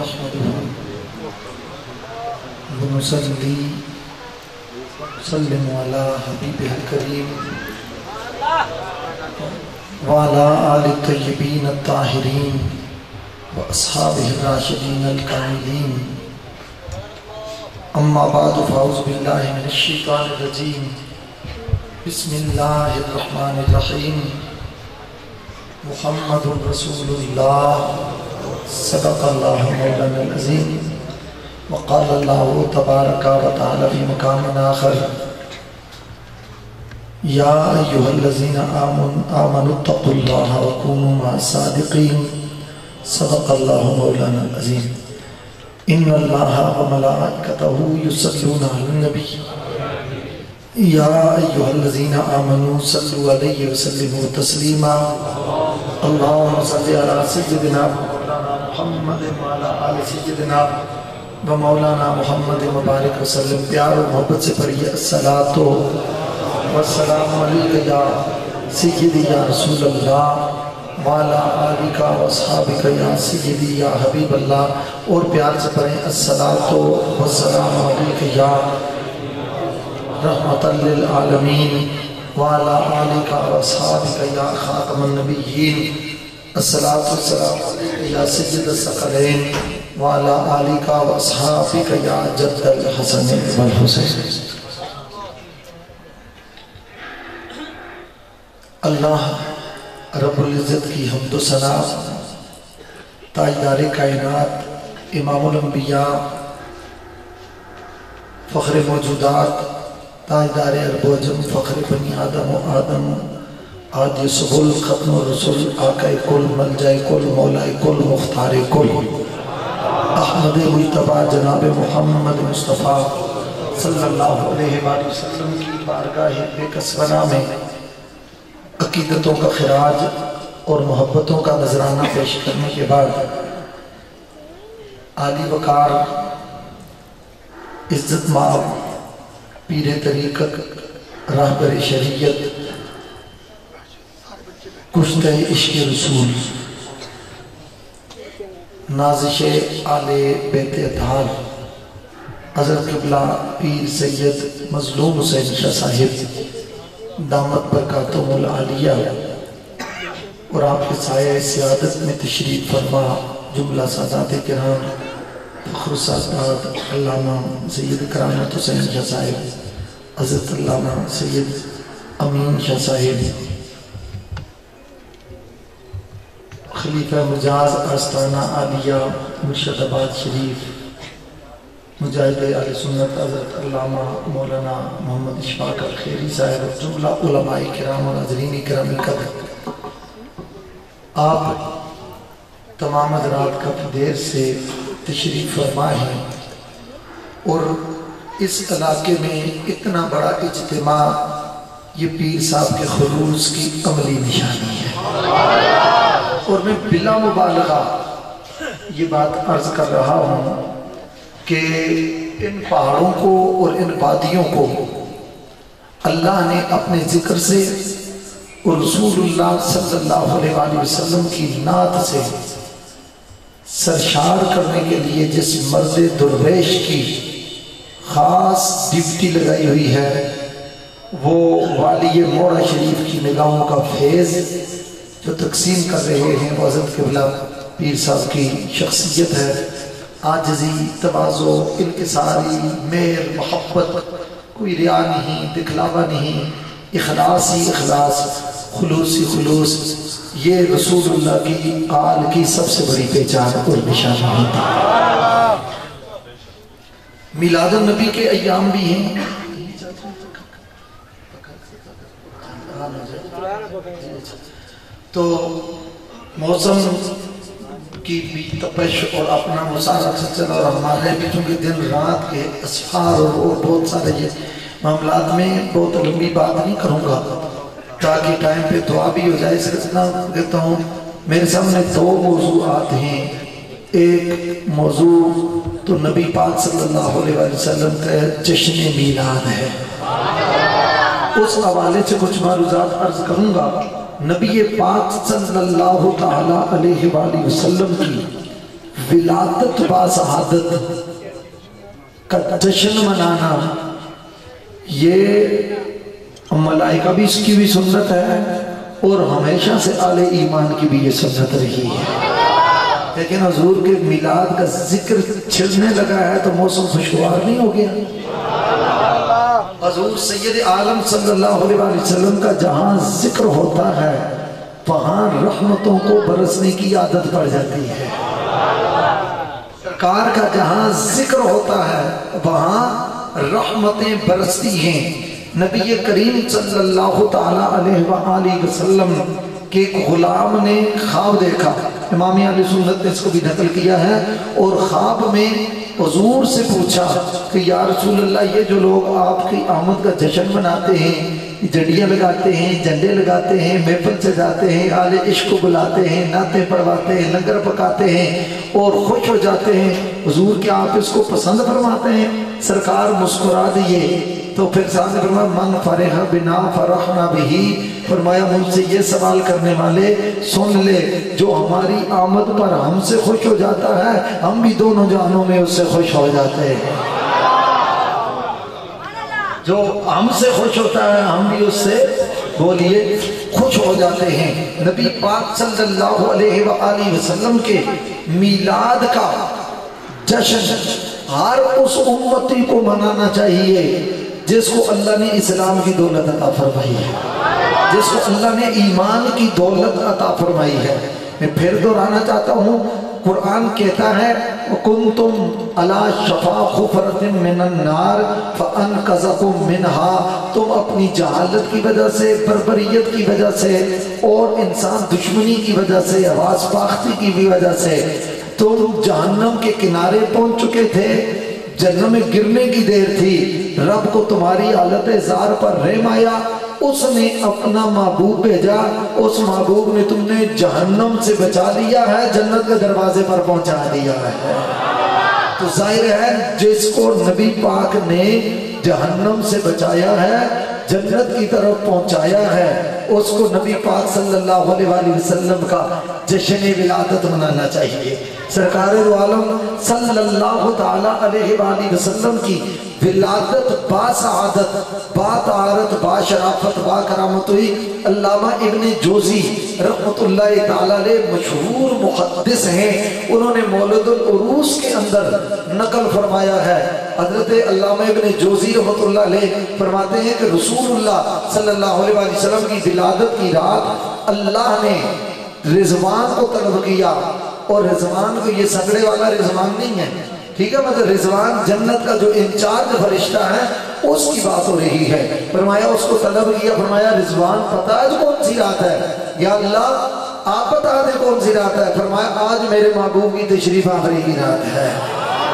نحمده ونصلي وسلم على حبيبه الكريم وعلى آل الطيبين الطاهرين وأصحابه الراشدين الكاملين أما بعد فأعوذ بالله من الشيطان الرجيم بسم الله الرحمن الرحيم محمد رسول الله صدق الله مولانا العظيم وقال الله تبارك وتعالى في مقام آخر يا أيها الذين آمنوا اتقوا الله وكونوا مع الصادقين صدق الله مولانا العظيم إن الله وملائكته يصلون على النبي يا أيها الذين آمنوا صلوا عليه وسلموا تسليما اللهم صل على سيدنا مولانا محمد وعلى آل سيدنا ومولانا محمد مبارک وسلم. پیار و محبت سے پڑھیے الصلاۃ والسلام علیک یا سیدی یا رسول اللہ وعلی آلک واصحابک یا سیدی یا حبیب اللہ. اور پیار سے پڑھیں الصلاۃ والسلام علیک یا رحمت للعالمین وعلی آلک واصحابک یا خاتم النبیین. الصلاۃ والسلام علیک یا سید الثقلین وعلی آلک واصحابک یا جد الحسن والحسین. اللہ رب العزت کی حمد و ثنا، تاجدار کائنات، امام الانبیاء، فخر موجودات، تاجدار عرب و عجم، فخر بنی آدم و آدم، عادی سبل، ختم الرسل، آقا کل، ملجا کل، مولا کل، مختار کل، احمد مجتبی جناب محمد مصطفیٰ صلی اللہ علیہ وآلہ وسلم کی بارگاہ بے کسبنا میں عقیدتوں کا خراج اور محبتوں کا نذرانہ پیش کرنے کے بعد عالی وقار عزت مآب پیر طریقت راہبر شریعت کشتہ عشق رسول نازش آل بیت اطہار حضرت قبلہ پیر سید مظلوم حسین شاہ صاحب دامت برکاتہم العالیہ اور آپ کے سایہ سیادت میں تشریف فرما جملہ سادات کرام فخر السادات علامہ سید کرامت حسین شاہ صاحب، حضرت علامہ سید امین شاہ صاحب، خلیفہ مجاز آستانہ عالیہ مرشد آباد شریف، مجاہد اہل سنت حضرت علامہ مولانا محمد اشفاق الخیری صاحب، جملہ علماء کرام اور حضرین کرام القدر. آپ تمام حضرات کافی دیر سے تشریف فرما ہیں اور اس علاقے میں اتنا بڑا اجتماع یہ پیر صاحب کے خلوص کی عملی نشانی ہے. اور میں بلا مبالغہ یہ بات عرض کر رہا ہوں کہ ان پہاڑوں کو اور ان وادیوں کو اللہ نے اپنے ذکر سے اور رسول اللہ صلی اللہ علیہ وآلہ وسلم کی نعت سے سرشار کرنے کے لیے جس مرد درویش کی خاص ڈیوٹی لگائی ہوئی ہے وہ والی موڑا شریف کی نگاہوں کا فیض جو تقسیم کر رہے ہیں وہ حضرت قبلہ پیر صاحب کی شخصیت ہے. عاجزی، تواضع، انکساری، مہر، محبت، کوئی ریا نہیں، دکھلاوا نہیں، اخلاص ہی اخلاص، خلوص ہی خلوص. یہ رسول اللہ کی آل کی سب سے بڑی پہچان اور نشانی ہے. میلاد النبی کے ایام بھی ہیں تو موسم کی بھی تپش اور اپنا مسارت سلسلہ اور ہمارے بھی چونکہ دن رات کے اسفار اور بہت سارے یہ معاملات میں بہت لمبی بات نہیں کروں گا تاکہ ٹائم پہ دعا بھی ہو جائے. صرف اتنا کہتا ہوں میرے سامنے دو موضوعات ہیں. ایک موضوع تو نبی پاک صلی اللہ علیہ وسلم کا جشن میلاد ہے، اس حوالے سے کچھ معروضات عرض کروں گا. نبی پاک صلی اللہ تعالیٰ علیہ وآلہ وسلم کی ولادت با سعادت کا جشن منانا، یہ ملائکہ بھی اس کی بھی سنت ہے اور ہمیشہ سے اہل ایمان کی بھی یہ سنت رہی ہے۔ لیکن حضور کے میلاد کا ذکر چھڑنے لگا ہے تو موسم خوشگوار نہیں ہو گیا؟ حضور سید عالم صلی اللہ علیہ وسلم کا جہاں ذکر ہوتا ہے وہاں رحمتوں کو برسنے کی عادت پڑ جاتی ہے۔ سرکار کا جہاں ذکر ہوتا ہے وہاں رحمتیں برستی ہیں۔ نبی کریم صلی اللہ تعالیٰ علیہ وآلہ وسلم کہ ایک غلام نے خواب دیکھا، امام اہل سنت نے اس کو بھی نقل کیا ہے، اور خواب میں حضور سے پوچھا کہ یا رسول اللہ یہ جو لوگ آپ کی آمد کا جشن مناتے ہیں، جھنڈیاں لگاتے ہیں، جھنڈے لگاتے ہیں، محفل سجاتے ہیں، اہل عشق کو بلاتے ہیں، نعتیں پڑھواتے ہیں، لنگر پکاتے ہیں اور خوش ہو جاتے ہیں، حضور کیا آپ اس کو پسند فرماتے ہیں؟ سرکار مسکرا دیے تو پھر ساتھ فرمایا من فرح بنا فرحنا بھی، فرمایا مجھ سے یہ سوال کرنے والے سن لے، جو ہماری آمد پر ہم سے خوش ہو جاتا ہے ہم بھی دونوں جہانوں میں اس سے خوش ہو جاتے ہیں۔ جو ہم سے خوش ہوتا ہے ہم بھی اس سے بولیے خوش ہو جاتے ہیں۔ نبی پاک صلی اللہ علیہ وآلہ وسلم کے میلاد کا جشن ہر اس امتی کو منانا چاہیے جس کو اللہ نے اسلام کی دولت عطا فرمائی ہے، جس کو اللہ نے ایمان کی دولت عطا فرمائی ہے۔ میں پھر دہرانا چاہتا ہوں، قرآن کہتا ہے وَكُنْتُمْ عَلَى شَفَا خُفْرَةٍ مِّنَ النَّارِ فَأَنْقَذَكُمْ مِنْهَا، تم اپنی جہالت کی وجہ سے، بربریت کی وجہ سے اور انسان دشمنی کی وجہ سے، آواز پاختی کی بھی وجہ سے تم جہنم کے کنارے پہنچ چکے تھے، جہنم میں گرنے کی دیر تھی، رب کو تمہاری حالت زار پر رحم آیا، اس نے اپنا محبوب بھیجا، اس محبوب نے تم نے جہنم سے بچا لیا ہے، جنت کے دروازے پر پہنچا دیا ہے۔ تو ظاہر ہے جس کو نبی پاک نے جہنم سے بچایا ہے، جنت کی طرف پہنچایا ہے، اس کو نبی پاک صلی اللہ علیہ وآلہ وسلم کا جشن ولادت منانا چاہیے۔ سرکار دو عالم صلی اللہ تعالیٰ علیہ وآلہ وسلم کی ولادت با سعادت، با طہارت، با شرافت، با کرامت ہوئی۔ علامہ ابن جوزی رحمت اللہ تعالیٰ علیہ مشہور محدث ہیں، انہوں نے مولد العروس کے اندر نقل فرمایا ہے۔ حضرت علامہ ابن جوزی رحمت اللہ علیہ فرماتے ہیں کہ رسول اللہ صلی اللہ علیہ وسلم کی ولادت کی رات اللہ نے رضوان کو طلب کیا، اور رضوان کو یہ سگڑے والا رضوان نہیں ہے، ٹھیک ہے، مطلب رضوان جنت کا جو انچارج فرشتہ ہے اس کی بات ہو رہی ہے۔ فرمایا اس کو طلب کیا، فرمایا رضوان پتہ ہے کون سی رات ہے؟ یا اللہ آپ بتا دیں کون سی رات ہے؟ فرمایا آج میرے محبوب کی تشریف آوری کی رات ہے،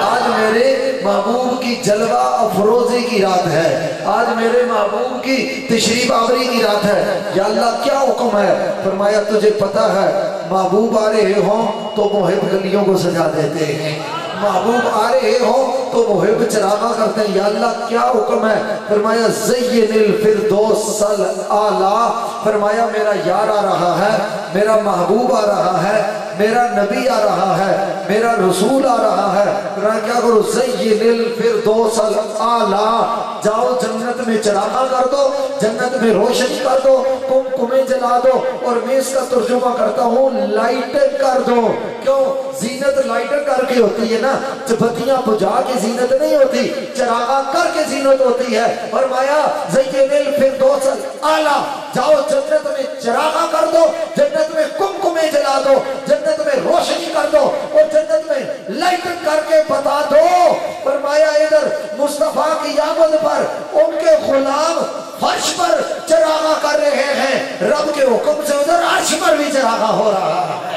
آج میرے محبوب کی جلوہ افروزی کی رات ہے، آج میرے محبوب کی تشریف آوری کی رات ہے، یا اللہ کیا حکم ہے؟ فرمایا تجھے پتہ ہے محبوب آ رہے ہوں تو محب گلیوں کو سجا دیتے ہیں، محبوب آ رہے ہوں تو محب چراغاں کرتے ہیں، یا اللہ کیا حکم ہے؟ فرمایا زین الفردوس الاعلیٰ، فرمایا میرا یار آ رہا ہے، میرا محبوب آ رہا ہے، میرا نبی آ رہا ہے، میرا رسول آ رہا ہے، فرمایا کیا کرو؟ زین الفردوس الاعلیٰ، جاؤ جنت میں چراغاں کر دو، جنت میں روشنی کر دو، کمکمیں جلا دو، اور میں اس کا ترجمہ کرتا ہوں لائٹیں کر دو۔ کیوں؟ زینت لائٹیں کر کے ہوتی ہے نا، بتیاں بجھا کے زینت نہیں ہوتی، چراغاں کر کے زینت ہوتی ہے۔ فرمایا زین الفردوس الاعلیٰ، جاؤ جنت میں چراغاں کر دو، جنت میں کمکمیں جلا دو، جنت میں روشنی کر دو، اور جنت میں لائٹیں کر کے بتا دو۔ فرمایا ادھر مصطفیٰ کی آمد پر ان کے غلام فرش پر چراغاں کر رہے ہیں، رب کے حکم سے ادھر عرش پر بھی چراغاں ہو رہا ہے۔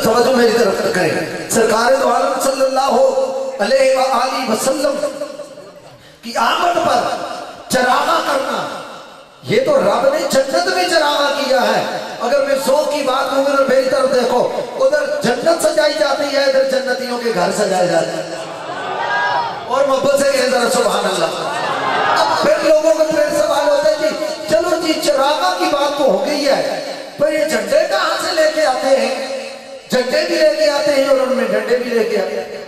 توجہ میری طرف کریں، سرکار دو عالم صلی اللہ علیہ وآلہ وسلم کی آمد پر یہ تو رب نے جنت میں چراغاں کیا ہے. اگر میں ذوق کی بات کروں ادھر میری طرف دیکھو, ادھر جنت سجائی جاتی ہے, ادھر جنتیوں کے گھر سجائے جاتے ہیں. اور محبت سے کہیں ذرا سبحان اللہ. اب پھر لوگوں کو پھر سوال ہوتا ہے جی چلو جی چراغاں کی بات تو ہو گئی ہے, پر یہ جھنڈے کہاں سے لے کے آتے ہیں؟ جھنڈے بھی لے کے آتے ہیں اور ان میں ڈنڈے بھی لے کے آتے ہیں.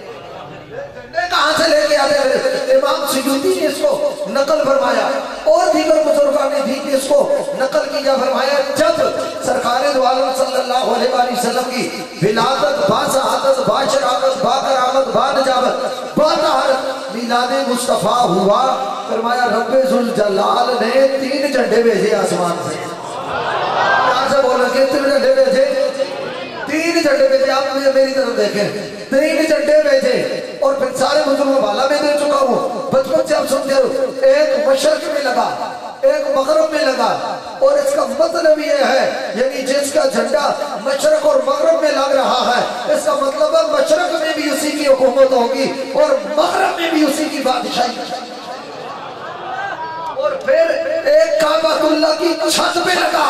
جھنڈے کہاں سے لے کے آتے ہیں؟ امام سیوطی نے اس کو نقل فرمایا اور دیگر بزرگان نے بھی اس کو نقل کیا. فرمایا جب سرکار دو عالم صلی اللہ علیہ وآلہ وسلم کی ولادت با سعادت با شرافت با کرامت با نجابت با طہارت میلاد مصطفیٰ ہوا, فرمایا رب ذوالجلال نے 3 جھنڈے بھیجے آسمان سے. کہاں سے بول رہے ہیں 3 جھنڈے بھیجے؟ 3 جھنڈے بھیجے. آپ میری طرف دیکھیں, 3 جھنڈے بھیجے. اور پھر سارے بزرگوں والا میں دے چکا ہوں, بچپن سے آپ سنتے ہو, ایک مشرق میں لگا, ایک مغرب میں لگا. اور اس کا مطلب یہ ہے یعنی جس کا جھنڈا مشرق اور مغرب میں لگ رہا ہے, اس کا مطلب ہے مشرق میں بھی اسی کی حکومت ہوگی اور مغرب میں بھی اسی کی بادشاہی. اور پھر ایک کعبۃ اللہ کی چھت پہ لگا,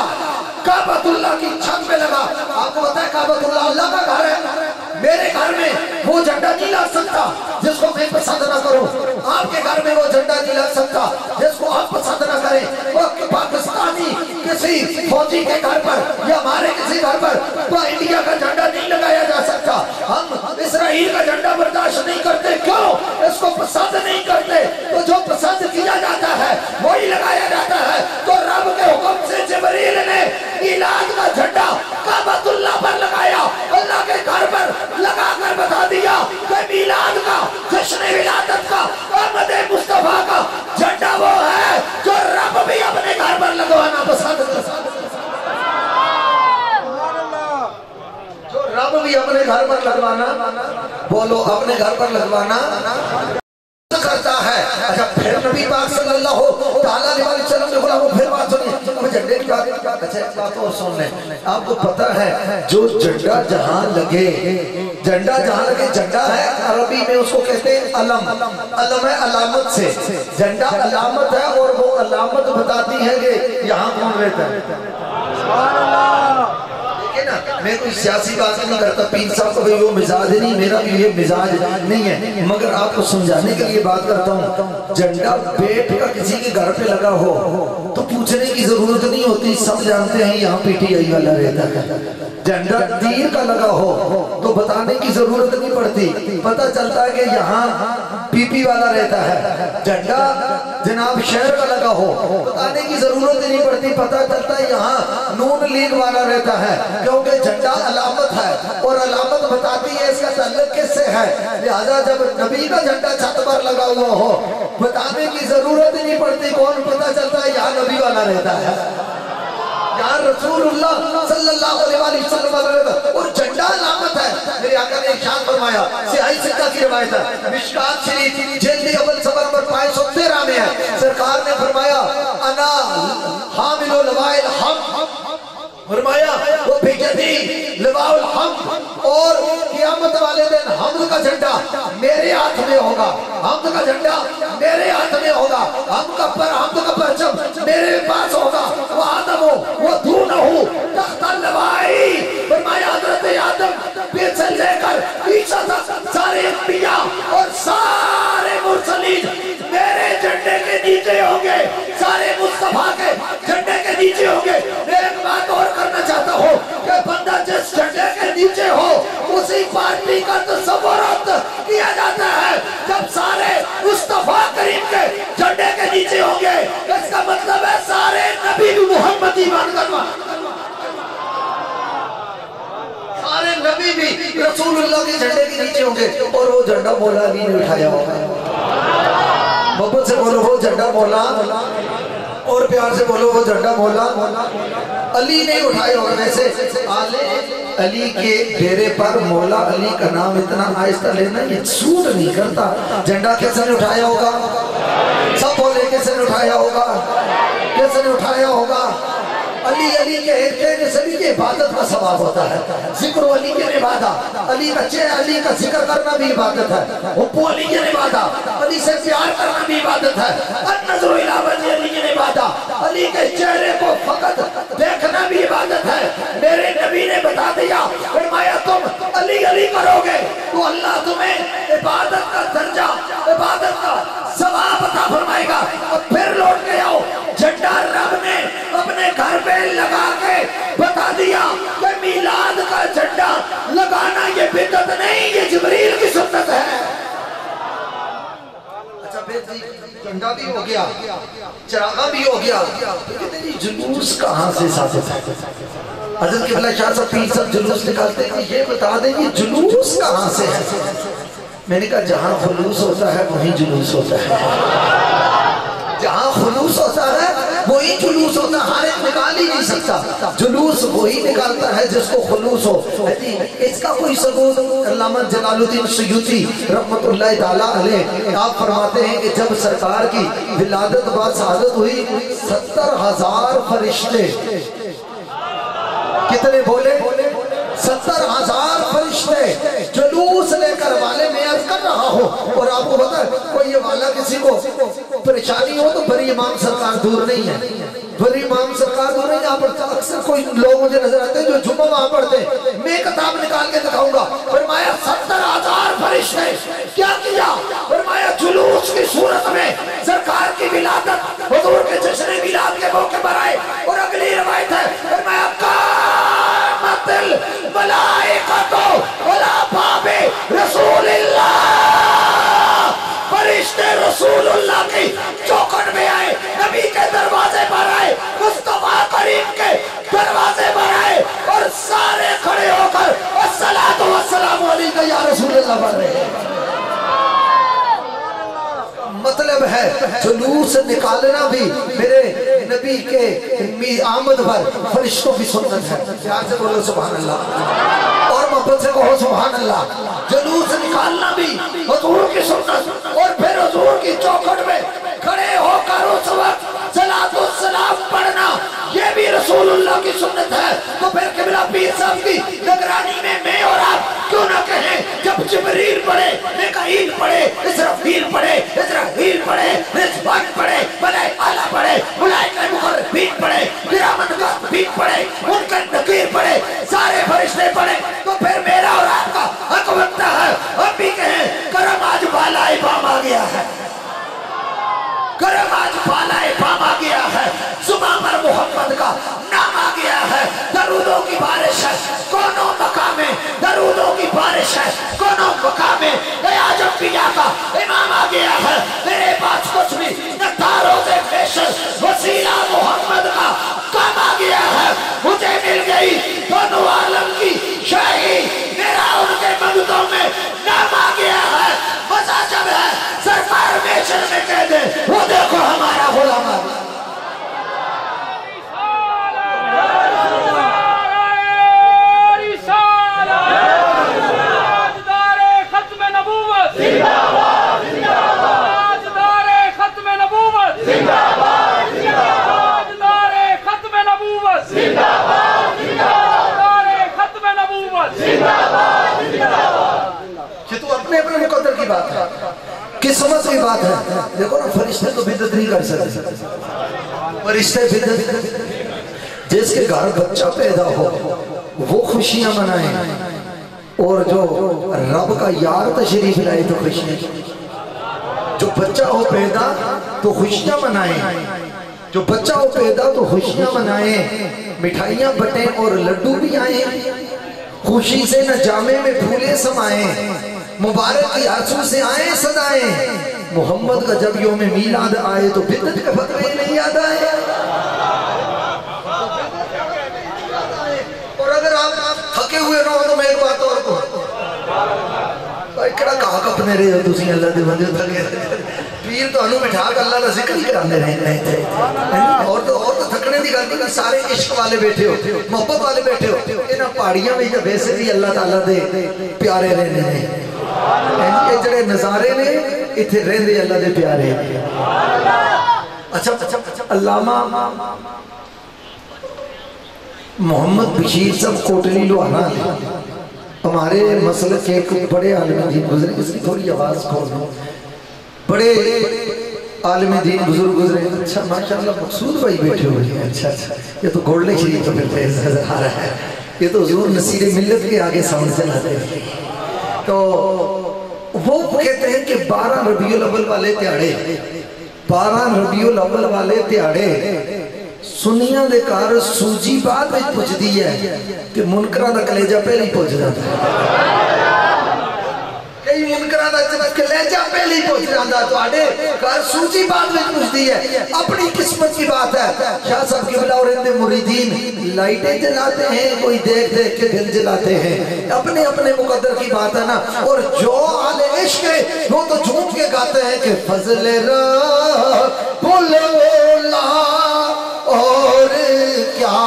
کعبۃ اللہ کی چھت پہ لگا. آپ کو پتا ہے کعبۃ اللہ اللہ کا گھر ہے. میرے گھر میں وہ جھنڈا نہیں لگ سکتا جس کو میں پسند نہ کروں. آپ کے گھر میں وہ جھنڈا نہیں لگ سکتا جس کو آپ پسند نہ کریں. وہ پاکستانی کسی فوجی کے گھر پر یا ہمارے کسی گھر پر تو انڈیا کا جھنڈا نہیں لگایا جا سکتا. ہم اسرائیل کا جھنڈا برداشت نہیں کرتے. کیوں؟ اس کو پسند نہیں کرتے. تو جو پسند کیا جاتا ہے وہی لگایا جاتا ہے. تو رب کے حکم سے جبریل نے میلاد کا جھنڈا کعبۃ اللہ پر لگایا, اللہ کے گھر پر لگا کر بتا دیا کہ میلاد کا جشن ولادت کا آمد مصطفیٰ کا جھنڈا وہ ہے جو رب بھی اپنے گھر پر لگوانا پسند کرتا ہے. جو رب بھی اپنے گھر پر لگوانا, بولو اپنے گھر پر لگوانا کرتا ہے. اچھا پھر نبی پاک صلی اللہ تعالیٰ علیہ وسلم نے بولا وہ پھر بات سنی. اب جھنڈے کی بات, اچھا ایک بات اور سن لیں. آپ کو پتا ہے جو جھنڈا جہاں لگے, جھنڈا جہاں لگے, جھنڈا ہے عربی میں اس کو کہتے ہیں علم. علم ہے علامت سے, جھنڈا علامت ہے اور وہ علامت بتاتی ہے کہ یہاں کون رہتا ہے. سبحان اللہ. میں کوئی سیاسی بات نہیں کرتا, پیر صاحب کو وہ مزاج نہیں, میرا بھی یہ مزاج نہیں ہے, مگر آپ کو سمجھانے کے لیے بات کرتا ہوں. جھنڈا بیٹ کا کسی کے گھر پہ لگا ہو تو پوچھنے کی ضرورت نہیں ہوتی, سب جانتے ہیں یہاں پی ٹی آئی والا رہتا ہے. جھنڈا تیر کا لگا ہو تو بتانے کی ضرورت نہیں پڑتی, پتہ چلتا ہے کہ یہاں پی پی والا رہتا ہے. جھنڈا جناب شہر کا لگا ہو بتانے کی ضرورت نہیں پڑتی, پتہ چلتا ہے یہاں نون لیگ والا رہتا ہے, کیونکہ جھنڈا علامت ہے اور علامت بتاتی ہے اس کا تعلق کس سے ہے. لہذا جب نبی کا جھنڈا چھت پر لگا ہوا ہو بتانے کی ضرورت نہیں پڑتی, کون پتہ چلتا ہے یہاں نبی والا رہتا ہے, یہاں رسول اللہ صلی اللہ علیہ وسلم رہتا ہے. اور جھنڈا علامت ہے. میرے آقا نے ارشاد فرمایا, سیاہی سکہ کی روایت ہے, مشکات شریف جلد اول صفحہ نمبر 513 میں ہے. سرکار نے فرمایا انا حامل لواء الحمد, فرمایا وہ بجدی لواء الحمد, اور قیامت والے دن حمد کا جھنڈا میرے ہاتھ میں ہوگا, حمد کا جھنڈا میرے ہاتھ میں ہوگا, حمد کا پرچم میرے پاس ہوگا. وہ آدم ہو وہ دھون ہو تخت لوائی, فرمایا حضرت آدم پیچھے سے لے کر عیسیٰ تک سارے انبیاء اور سارے مرسلین میرے جھنڈے کے نیچے ہوں گے, سارے مصطفیٰ کے جھنڈے کے نیچے ہوں گے. ایک بات اور کرنا چاہتا ہوں کہ بندہ جس جھنڈے کے نیچے ہو اسی پارٹی کا تصورات کیا جاتا ہے. جب سارے مصطفیٰ کریم کے جھنڈے کے نیچے ہوں گے اس کا مطلب ہے سارے نبی بھی محمدی بن کر, سارے نبی بھی رسول اللہ کے جھنڈے کے نیچے ہوں گے. اور وہ جھنڈا مولا علی نے اٹھایا ہوگا. محبت سے بولو وہ جھنڈا مولا, اور پیار سے بولو وہ جھنڈا مولا علی نے اٹھایا ہوگا. ویسے آلے علی کے ڈیرے پر مولا علی کا نام اتنا آہستہ لینا یہ سوٹ نہیں کرتا. جھنڈا کیسے نے اٹھایا ہوگا؟ سب بولے کیسے نے اٹھایا ہوگا, کیسے نے اٹھایا ہوگا؟ علی علی کے ارد سبھی کی عبادت کا ثواب ہوتا ہے. ذکر علی کی عبادت, علی کا چہرہ علی کا ذکر کرنا بھی عبادت ہے. حب علی کی عبادت, علی سے پیار کرنا بھی عبادت ہے. النظر الی وجہ علی کی عبادت, علی کے عملی کرو گے تو اللہ تمہیں عبادت کا درجہ، عبادت کا ثواب عطا فرمائے گا۔ اور پھر لوٹ کے آؤ، جھنڈا رب نے اپنے گھر پہ لگا کے بتا دیا کہ میلاد کا جھنڈا لگانا یہ بدعت نہیں، یہ جبریل کی سنت ہے۔ اچھا جھنڈا بھی ہو گیا، چراغا بھی ہو گیا، جلوس کہاں سے ثابت ہے؟ حضرت قبلہ شاہ صاحب پیر صاحب جلوس نکالتے ہیں، یہ بتا دیں یہ جلوس کہاں سے ہے؟ میں نے کہا جہاں خلوص ہوتا ہے وہیں جلوس ہوتا ہے، جہاں خلوص ہوتا ہے وہی جلوس ہوتا ہے، ہر ایک نکال ہی نہیں سکتا، جلوس وہی نکالتا ہے جس کو خلوص ہو۔ اس کا کوئی ثبوت علامہ جلال الدین سیوطی رحمت اللہ تعالیٰ علیہ آپ فرماتے ہیں کہ جب سرکار کی ولادت بعد شہادت ہوئی 70,000 فرشتے، کتنے بولے؟ 70,000 فرشتے جلوس لے کر والے میں عرض کر رہا ہو، اور آپ کو پتا ہے کوئی یہ والا کسی کو پریشانی ہو تو بری امام سرکار دور نہیں ہے، بری امام سرکار دور نہیں ہے۔ اکثر کوئی لوگ مجھے نظر آتے ہیں جو جمعہ وہاں پڑھتے ہیں، میں کتاب نکال کے دکھاؤں گا، فرمایا 70,000 فرشتے کیا کیا؟ فرمایا جلوس کی صورت میں سرکار کی ولادت حضور کے جشن میلاد کے موقع پر آئے، اور اگلی روایت ہے فرمایا قامت الملائکۃ علی باب رسول اللہ، فرشتے رسول اللہ کی چوکھٹ میں آئے، نبی کے دروازے پر آئے، مصطفیٰ کریم کے دروازے پر آئے، اور سارے کھڑے ہو کر الصلاۃ والسلام علیک یا رسول اللہ پڑھ رہے ہیں۔ مطلب ہے جلوس نکالنا بھی میرے نبی کے آمد پر فرشتوں کی سنت ہے۔ پیار سے بولو سبحان اللہ، اور محبت سے کہو سبحان اللہ۔ جلوس نکالنا بھی حضور کی سنت، اور پھر حضور کی چوکھٹ میں کھڑے ہو کر اس وقت صلاۃ والسلام پڑھنا یہ بھی رسول اللہ کی سنت ہے۔ تو پھر قبلہ پیر صاحب کی نگرانی میں اور آپ کیوں نہ کہیں جب جبریل پڑھے، میکائیل پڑھے، اسرافیل پڑھے، اسرائیل پڑھے، رضوان پڑھے، ملائکہ اعلیٰ پڑھے، ملائکہ مقربین پڑھے، کرامن کاتبین پڑھے، منکر نکیر پڑھے، سارے فرشتے پڑھے، تو پھر میرا اور آپ کا حق بنتا ہے ہم بھی کہیں کرم آج بالائے بام آ گیا ہے، کرم آج بالائے بام آ گیا ہے، زبان پر محمد کا نام آ گیا ہے، درودوں کی بارش ہے کونوں مقام، درودوں کی بارش ہے کونوں مقام، عجم انبیاء کا امام آ گیا ہے، میرے پاس کچھ بھی نہ تاروں سے فیشن، وسیلہ محمد کا کام آ گیا ہے، مجھے مل گئی دونوں عالم کی شاہی، میرا ان کے منگتوں میں نام آ گیا ہے، مزہ جب ہے سرکار میشن میں کہہ دے وہ دیکھو ہمارا غلام آ گیا۔ بات ہے قسمت کی بات ہے، دیکھو نا فرشتے تو بدعت نہیں کر سکتے، فرشتے بدعت، جس کے گھر بچہ پیدا ہو وہ خوشیاں منائیں، اور جو رب کا یار تشریف لائے تو خوشیاں، جو بچہ ہو پیدا تو خوشیاں منائیں، جو بچہ ہو پیدا تو خوشیاں منائیں، مٹھائیاں بٹیں اور لڈو بھی آئیں، خوشی سے نہ جامے میں پھولے سمائیں، مبارک کی آنسو سے آئیں صدائیں، محمد کا جب یوم میلاد آئے تو بدعت کے فتوے نہیں یاد آئے، اور اگر آپ تھکے ہوئے نہ ہو تو میں ایک بات اور کو بھائی کڑا کہا کپنے رہے ہو تسی اللہ دے بندے تھکے پیر تو انہوں بٹھا کر اللہ کا ذکر ہی کرانے رہے تھے، اور تو تھکنے دی گل نہیں، سارے عشق والے بیٹھے ہو، محبت والے بیٹھے ہو، انہاں پہاڑیاں میں جب ویسے بھی اللہ تعالیٰ دے پیارے رہنے ہیں، یہ جڑے نظارے نے اتھے رہندے اللہ دے پیارے۔ اچھا علامہ محمد بشیر صاحب کوٹلی لوہانا ہمارے مسلک کے ایک بڑے عالم دین گزرے، اس کی تھوڑی آواز کھول دو، بڑے عالم دین بزرگ گزرے، اچھا ماشاءاللہ مقصود بھائی بیٹھے ہوئے ہیں، اچھا یہ تو گولڈے شریف تو پھر فیض نظر آ رہا ہے، یہ تو حضور نصیر ملت کے آگے ساؤنڈ سے لاتے ہیں۔ تو وہ کہتے ہیں کہ 12 ربیع الاول والے تیاڑے 12 ربیع الاول والے تیاڑے سنیاں دے کار سوجی بعد میں پوچھ دی ہے کہ منکرہ دا کلیجہ پہلے ہی پوچھ جاتا ہے کئی منکرہ دا کلیجہ پہلے ہی پوچھ جاتا ہے تو آڑے کار سوجی بعد میں پوچھ دی ہے اپنی قسمت کی بات ہے شاہ صاحب قبلہ اور اندے مریدین لائٹیں جلاتے ہیں کوئی دیکھ دیکھ کے دل جلاتے ہیں اپنے اپنے مقدر کی بات ہے نا اور جو آل عشق ہے وہ تو جھوم کے گاتے ہیں کہ فضل رب اللہ اور کیا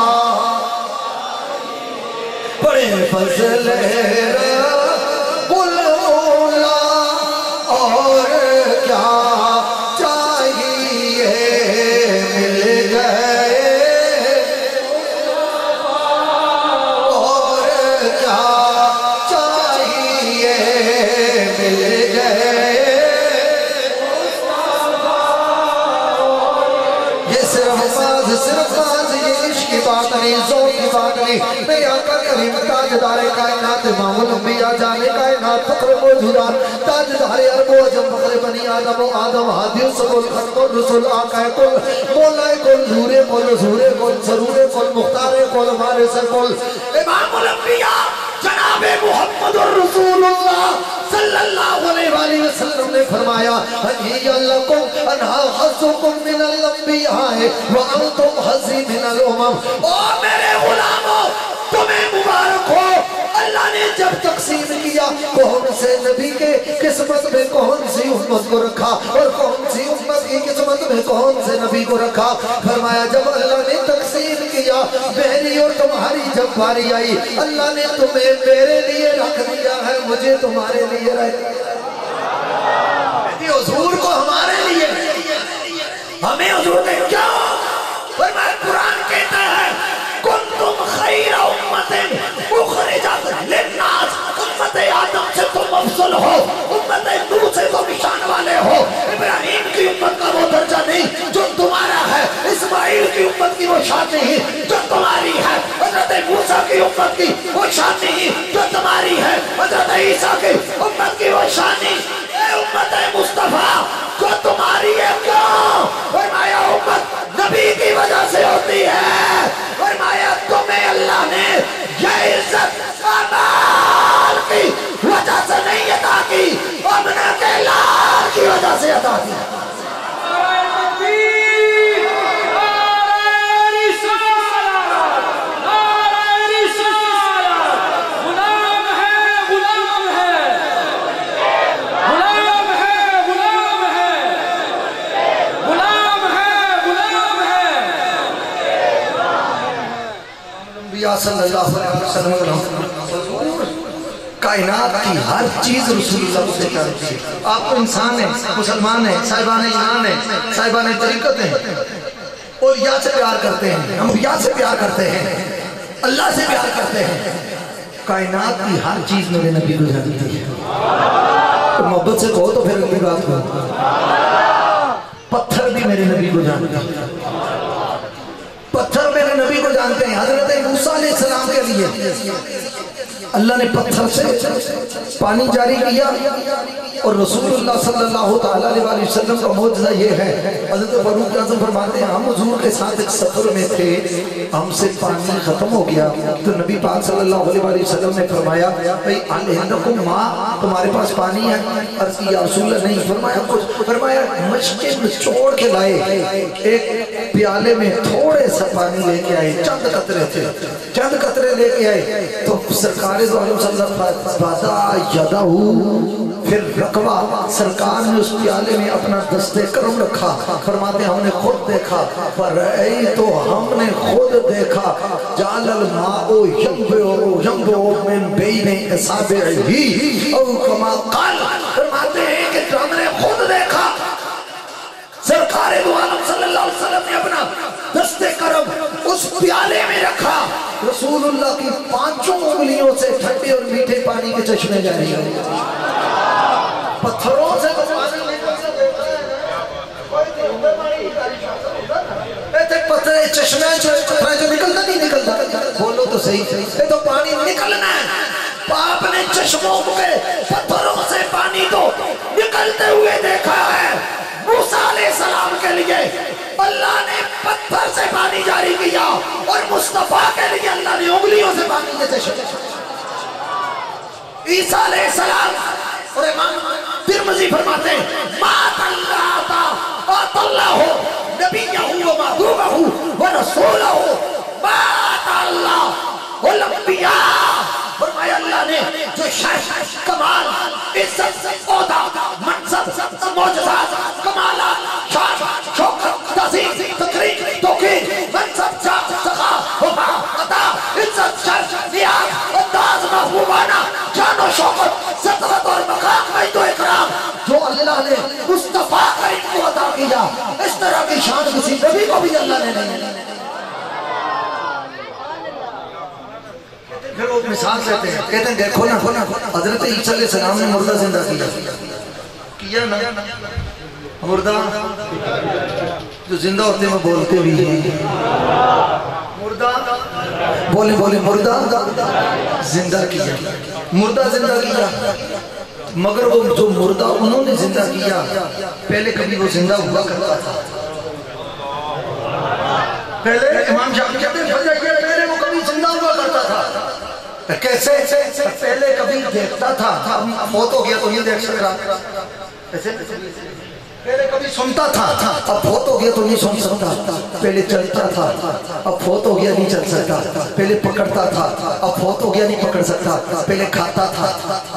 بڑے فضل رب اللہ اور کیا چاہیے مل گئے اور کیا چاہیے مل گئے صرف باز یہ عشق کی بات نہیں ذوق کی بات نہیں میرے آقا کریم تاجدار کائنات امام الانبیاء جانے کائنات فخر موجودات تاجدار عرب و عجم فخر بنی آدم و آدم ہادی سبول ختم الرسول آقا کل مولا کل نور کل حضور کل سرور کل مختار کل وارث کل امام الانبیاء جناب محمد الرسول اللہ صلی اللہ علیہ وآلہ وسلم نے فرمایا حَيَّ لَكُمْ أَنْهَا حَظُّكُمْ مِنَ الْأَنْبِيَاءِ وَأَنْتُمْ حَظِّي مِنَ الْأُمَمِ او میرے غلاموں تمہیں مبارک ہو اللہ نے جب تقسیم کیا کون سے نبی کے قسمت میں کون سی امت کو رکھا اور کون سی امت کی قسمت میں کون سے نبی کو رکھا فرمایا جب اللہ نے تقسیم کیا میری اور تمہاری جب باری آئی اللہ نے تمہیں میرے لیے رکھ دیا ہے مجھے تمہارے لیے رکھ دیا حضور کو ہمارے لیے ہمیں حضور نے کیا فرمایا قرآن کہتا ہے کنتم خیر امت مخرجات للناس امت آدم سے تم افضل ہو امت نوح سے تم شان والے ہو ابراہیم کی امت کا وہ درجہ نہیں جو تمہارا ہے اسماعیل کی امت کی وہ شان نہیں جو تمہاری ہے حضرت موسیٰ کی امت کی وہ شان نہیں جو تمہاری ہے حضرت عیسیٰ کی امت کی وہ شان نہیں اے امت مصطفیٰ جو تمہاری ہے کیوں فرمایا امت نبی کی وجہ سے ہوتی ہے فرمایا تمہیں اللہ نے یہ عزت امال کی وجہ سے نہیں عطا کی ابن کے لال کی وجہ سے عطا کی صلی اللہ علیہ وسلم کائنات کی ہر چیز رسول اللہ سے کرتی ہے آپ تو انسان ہیں مسلمان ہیں صاحبان ایمان ہیں صاحبان طریقت ہیں اور یا سے پیار کرتے ہیں ہم یا سے پیار کرتے ہیں اللہ سے پیار کرتے ہیں کائنات کی ہر چیز میرے نبی کو جانتی ہے تو محبت سے کہو تو پھر اگلی بات کہو پتھر بھی میرے نبی کو جانتے ہیں پتھر میرے نبی کو جانتے ہیں حضرت موسیٰ علیہ السلام کے لیے اللہ نے پتھر سے پانی جاری کیا اور رسول اللہ صلی اللہ علیہ وآلہ وسلم کا معجزہ یہ ہے حضرت فاروق اعظم فرماتے ہیں ہم حضور کے ساتھ ایک سفر میں تھے ہم سے پانی ختم ہو گیا تو نبی پاک صلی اللہ علیہ وآلہ وسلم نے فرمایا بھئی علیہندکم ماں تمہارے پاس پانی ہے عرض کی یا رسول اللہ نہیں فرمایا کچھ فرمایا مشکے نچوڑ کے لائے ایک پیالے میں تھوڑے سا پانی لے کے آئے چند قطرے تھے چند قطرے لے کے آئے تو سرکار دو عالم صلی اللہ علیہ وسلم پھر رقبہ سرکار نے اس پیالے میں اپنا دست کرم رکھا فرماتے ہم نے خود دیکھا فرأیتو ہم نے خود دیکھا جعل الماء ینبع من بین اصابعہ او کما قال فرماتے ہیں کہ ہم نے خود دیکھا سرکار دو عالم صلی اللہ علیہ وسلم نے اپنا دست کرم اس پیالے میں رکھا رسول اللہ کی 5 انگلیوں سے ٹھنڈے اور میٹھے پانی کے چشمے جاری ہیں پتھروں سے تو پانی نکل سکتے ہیں پتھر چشمے جو نکلتا نہیں نکلتا بولو تو صحیح یہ تو پانی نکلنا ہے آپ نے چشموں کے پتھروں سے پانی تو نکلتے ہوئے دیکھا ہے۔ موسیٰ علیہ السلام کے لیے اللہ نے پتھر سے پانی جاری کیا اور مصطفیٰ کے لیے اللہ نے انگلیوں سے پانی دیتے شروع۔ عیسیٰ علیہ السلام اور امام ترمذی فرماتے ہیں مات اللہ آت اللہ نبیہ و محبوبہ و رسولہ مات اللہ والانبیاء۔ فرمایا اللہ نے جو شرف کمال عزت عہدہ منصب معجزات کمالات شان شوکت تعظیم تقریم توقیر منصب جات سخا وفا عطا عزت شرف نیاز انداز محبوبانہ شان و شوکت سطوت اور مقام مجد و اکرام جو اللہ نے مصطفیٰ کریم کو عطا کیا، اس طرح کی شان کسی نبی کو بھی اللہ نے نہیں۔ پھر وہ مثال دیتے ہیں، کہتے ہیں دیکھو نا حضرت عیسیٰ علیہ السلام نے مردہ زندہ کیا نا، مردہ جو زندہ ہوتے ہیں وہ بولتے بھی ہیں، مردہ بولے مردہ زندہ کیا، مردہ زندہ کیا، مگر وہ جو مردہ انہوں نے زندہ کیا پہلے کبھی وہ زندہ ہوا کرتا تھا۔ پہلے امام شافعی کہتے ہیں پہلے وہ کبھی زندہ ہوا کرتا تھا۔ کیسے؟ پہلے کبھی دیکھتا تھا، فوت ہو گیا تو نہیں دیکھ سکتا، پہلے کبھی سنتا تھا، اب فوت ہو گیا تو نہیں سن سکتا، پہلے چلتا تھا، اب فوت ہو گیا نہیں چل سکتا، پہلے پکڑتا تھا، اب فوت ہو گیا نہیں پکڑ سکتا، پہلے کھاتا تھا،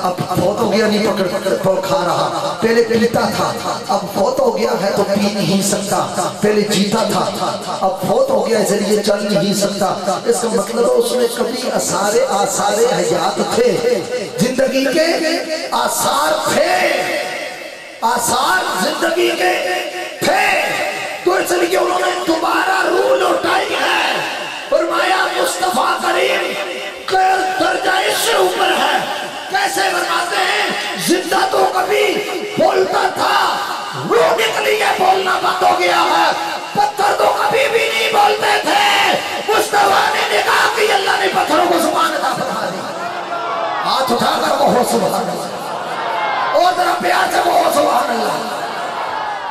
اب فوت ہو گیا نہیں پکڑ کھا رہا، پہلے پیتا تھا، اب فوت ہو گیا ہے تو پی نہیں سکتا، پہلے جیتا تھا، اب فوت ہو گیا ہے یہ چل نہیں سکتا۔ اس کا مطلب اس میں کبھی آثار حیات تھے، زندگی کے آثار تھے، آثار زندگی کے تھے، تو اس لیے انہوں نے دوبارہ روح لوٹائی ہے۔ فرمایا مصطفیٰ کریم کا درجہ اس سے اوپر ہے۔ کیسے فرماتے ہیں؟ زندہ تو کبھی بولتا تھا، روح نکلی ہے بولنا بند ہو گیا ہے، پتھر تو کبھی بھی نہیں بولتے تھے، مصطفیٰ نے نگاہ کی، اللہ نے پتھروں کو زبان عطا فرما دی۔ ہاتھ اٹھا کر کہو سبحان اللہ، اور ذرا پیار سے کہو سبحان اللہ۔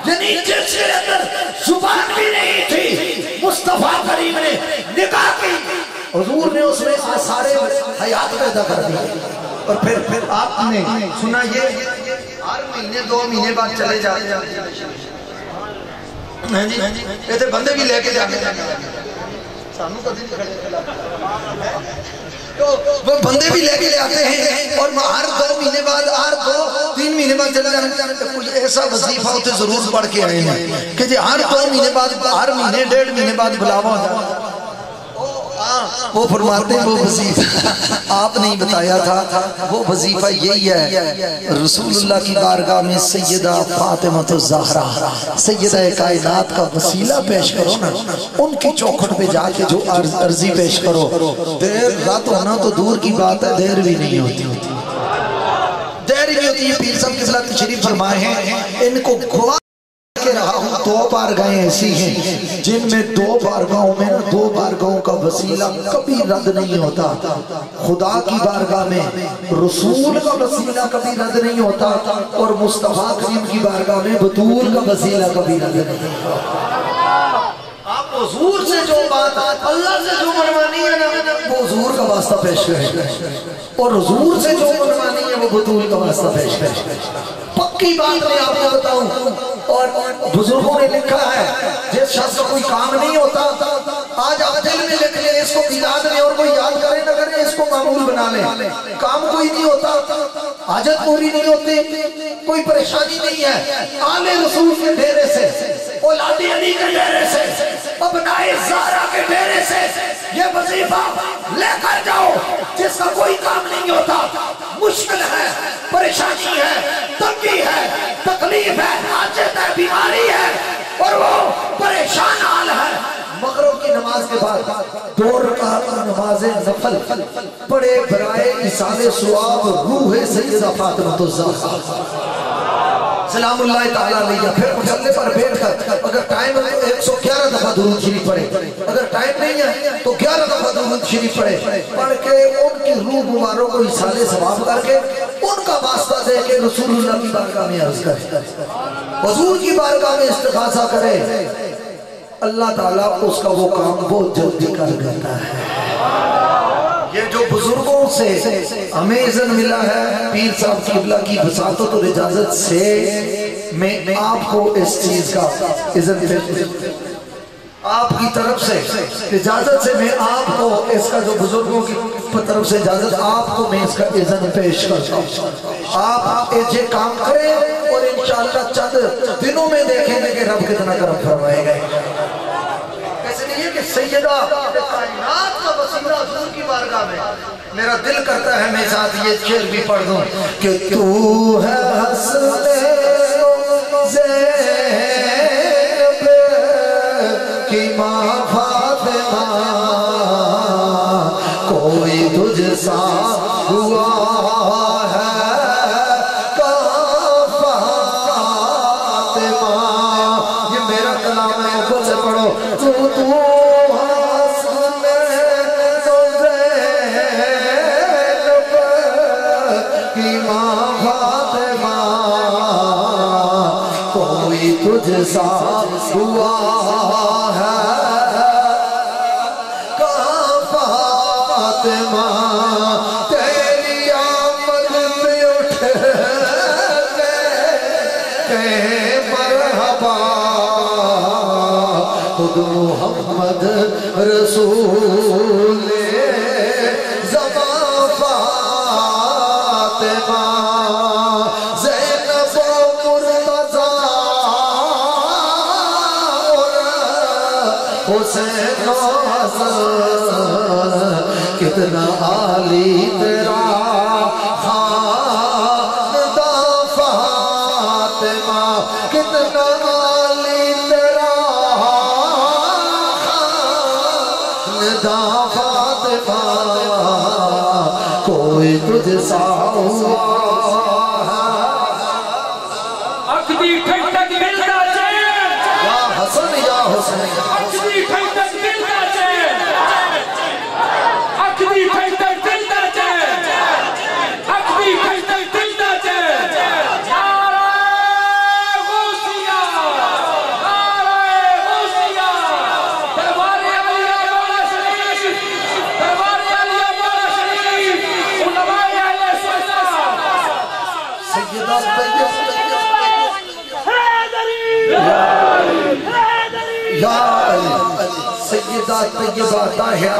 یعنی جس کے اندر زبان بھی نہیں تھی، مصطفیٰ کریم نے نگاہ کی، حضور نے اس میں آثار حیات پیدا کر دی۔ اور پھر آپ نے سنا یہ ہر مہینے 2 مہینے بعد چلے جاتے ہیں، بندے بھی لے کے جاتے ہیں، سانوں کا دن وہ بندے بھی لے کے لے آتے ہیں، اور ہر 2 مہینے بعد، ہر 2-3 مہینے بعد چلے جانے کوئی ایسا وظیفہ ہوتے ضرور پڑھ کے آئے ہیں کہ جی ہر 2 مہینے بعد، ہر مہینے 1.5 مہینے بعد بلاوا ہو جاتا۔ وہ فرماتے ہیں وہ وظیفہ آپ نے بتایا تھا، وہ وظیفہ یہی ہے، رسول اللہ کی بارگاہ میں سیدہ فاطمہ الزہرا سیدہ کائنات کا وسیلہ پیش کرو نا، ان کی چوکھٹ پہ جا کے جو عرضی پیش کرو، دیر رات ہونا تو دور کی بات ہے، دیر بھی نہیں ہوتی، دیر بھی ہوتی ہے۔ پیر صاحب کے ساتھ تشریف فرمائے ہیں، ان کو گواہ کے رہا ہوں 2 بارگاہیں ایسی ہیں جن میں 2 بارگاہوں میں 2 بارگاہوں کا وسیلہ کبھی رد نہیں ہوتا۔ خدا کی بارگاہ میں رسول کا وسیلہ کبھی رد نہیں ہوتا، اور مصطفیٰ کریم کی بارگاہ میں بطول کا وسیلہ کبھی رد نہیں ہوتا۔ آپ حضور سے جو بات اللہ سے جو منوانی ہے نا، وہ حضور کا واسطہ پیش کریں، اور حضور سے جو منوانی ہے وہ بطول کا واسطہ پیش کریں۔ پکی بات میں آپ کو بتاؤں، اور بزرگوں نے لکھا ہے جس شخص کا کوئی کام نہیں ہوتا، آج آپ دل میں لکھ لیں، اس کو یاد لیں، اور وہ یاد کریں نہ کریں، اس کو معمول بنا لیں۔ کام کوئی نہیں ہوتا، حاجت پوری نہیں ہوتی، کوئی پریشانی نہیں ہے، آل رسول کے ڈیرے سے، اولاد علی کے ڈیرے سے، ابنائے زہرا کے ڈیرے سے یہ وظیفہ لے کر جاؤ۔ جس کا کوئی کام نہیں ہوتا، مشکل ہے، پریشانی ہے، تنگی ہے، تکلیف ہے، حاجت ہے، بیماری ہے، اور وہ پریشان حال ہے، مغرب کی نماز کے بعد 2 رکعت نماز نفل پڑھے برائے ایصال ثواب روح سیدہ فاطمہ الزہرا، سلام اللہ تعالیٰ علیہ، پھر مسلح پر بیٹھ کر اگر ٹائم ہے تو 111 دفعہ درود شریف پڑھے، اگر ٹائم نہیں ہے تو 11 دفعہ درود شریف پڑھے، پڑھ کے ان کی روح مبارک کو اصال ثواب کر کے ان کا واسطہ دے کے رسول اللہ کی بارگاہ میں عرض کرے، حضور کی بارگاہ میں استغاثہ کرے، اللہ تعالیٰ اس کا وہ کام بہت جلدی کر دیتا ہے۔ یہ جو بزرگوں سے ہمیں اذن ملا ہے پیر صاحب قبلہ کی بساطت اور اجازت سے، میں آپ کو اس چیز کا اذن آپ کی طرف سے اجازت سے میں آپ کو اس کا جو بزرگوں کی طرف سے اجازت آپ کو میں اس کا اذن پیش کرتا ہوں، آپ یہ کام کریں اور انشاءاللہ چند دنوں میں دیکھیں گے کہ رب کتنا کرم فرمائے گا۔ اس لیے کہ سیدہ کائنات کا وسیلہ حضور کی بارگاہ میں، میرا دل کرتا ہے میں ساتھ یہ شعر بھی پڑھ دوں کہ تو ہے حسن زینب کی ماں فاطمہ، کوئی تجھ سا ہوا ہے کہاں فاطمہ، یہ میرا کلام ہے، اوپر سے پڑھو تو حسن زینب کی ماں فاطمہ، کوئی تجھ سا ہوا ہے کہاں فاطمہ، تیری آمد پہ اٹھ کے مرحبا، خود محمد رسول زمان فاطمہ، زینب و مرتضی حسین و حسن، کتنا عالی تیرا خاندان فاطمہ، کتنا عالی تیرا خاندان فاطمہ، کوئی تجھ سا ہوا اکدی ٹھنڈک ملتا چین، یا حسن یا حسین، اکدی ٹھنڈک ملتا چین، اکدی ٹھنڈک ملتا چین، اکدی ٹھنڈک ملتا چین، نعرہ غوثیہ، نعرہ غوثیہ، دربار عالیہ مولا شریف، دربار عالیہ مولا شریف، علماء اہل سنت، سیدہ طیب یا علی، سیدہ طیبہ طاہرہ،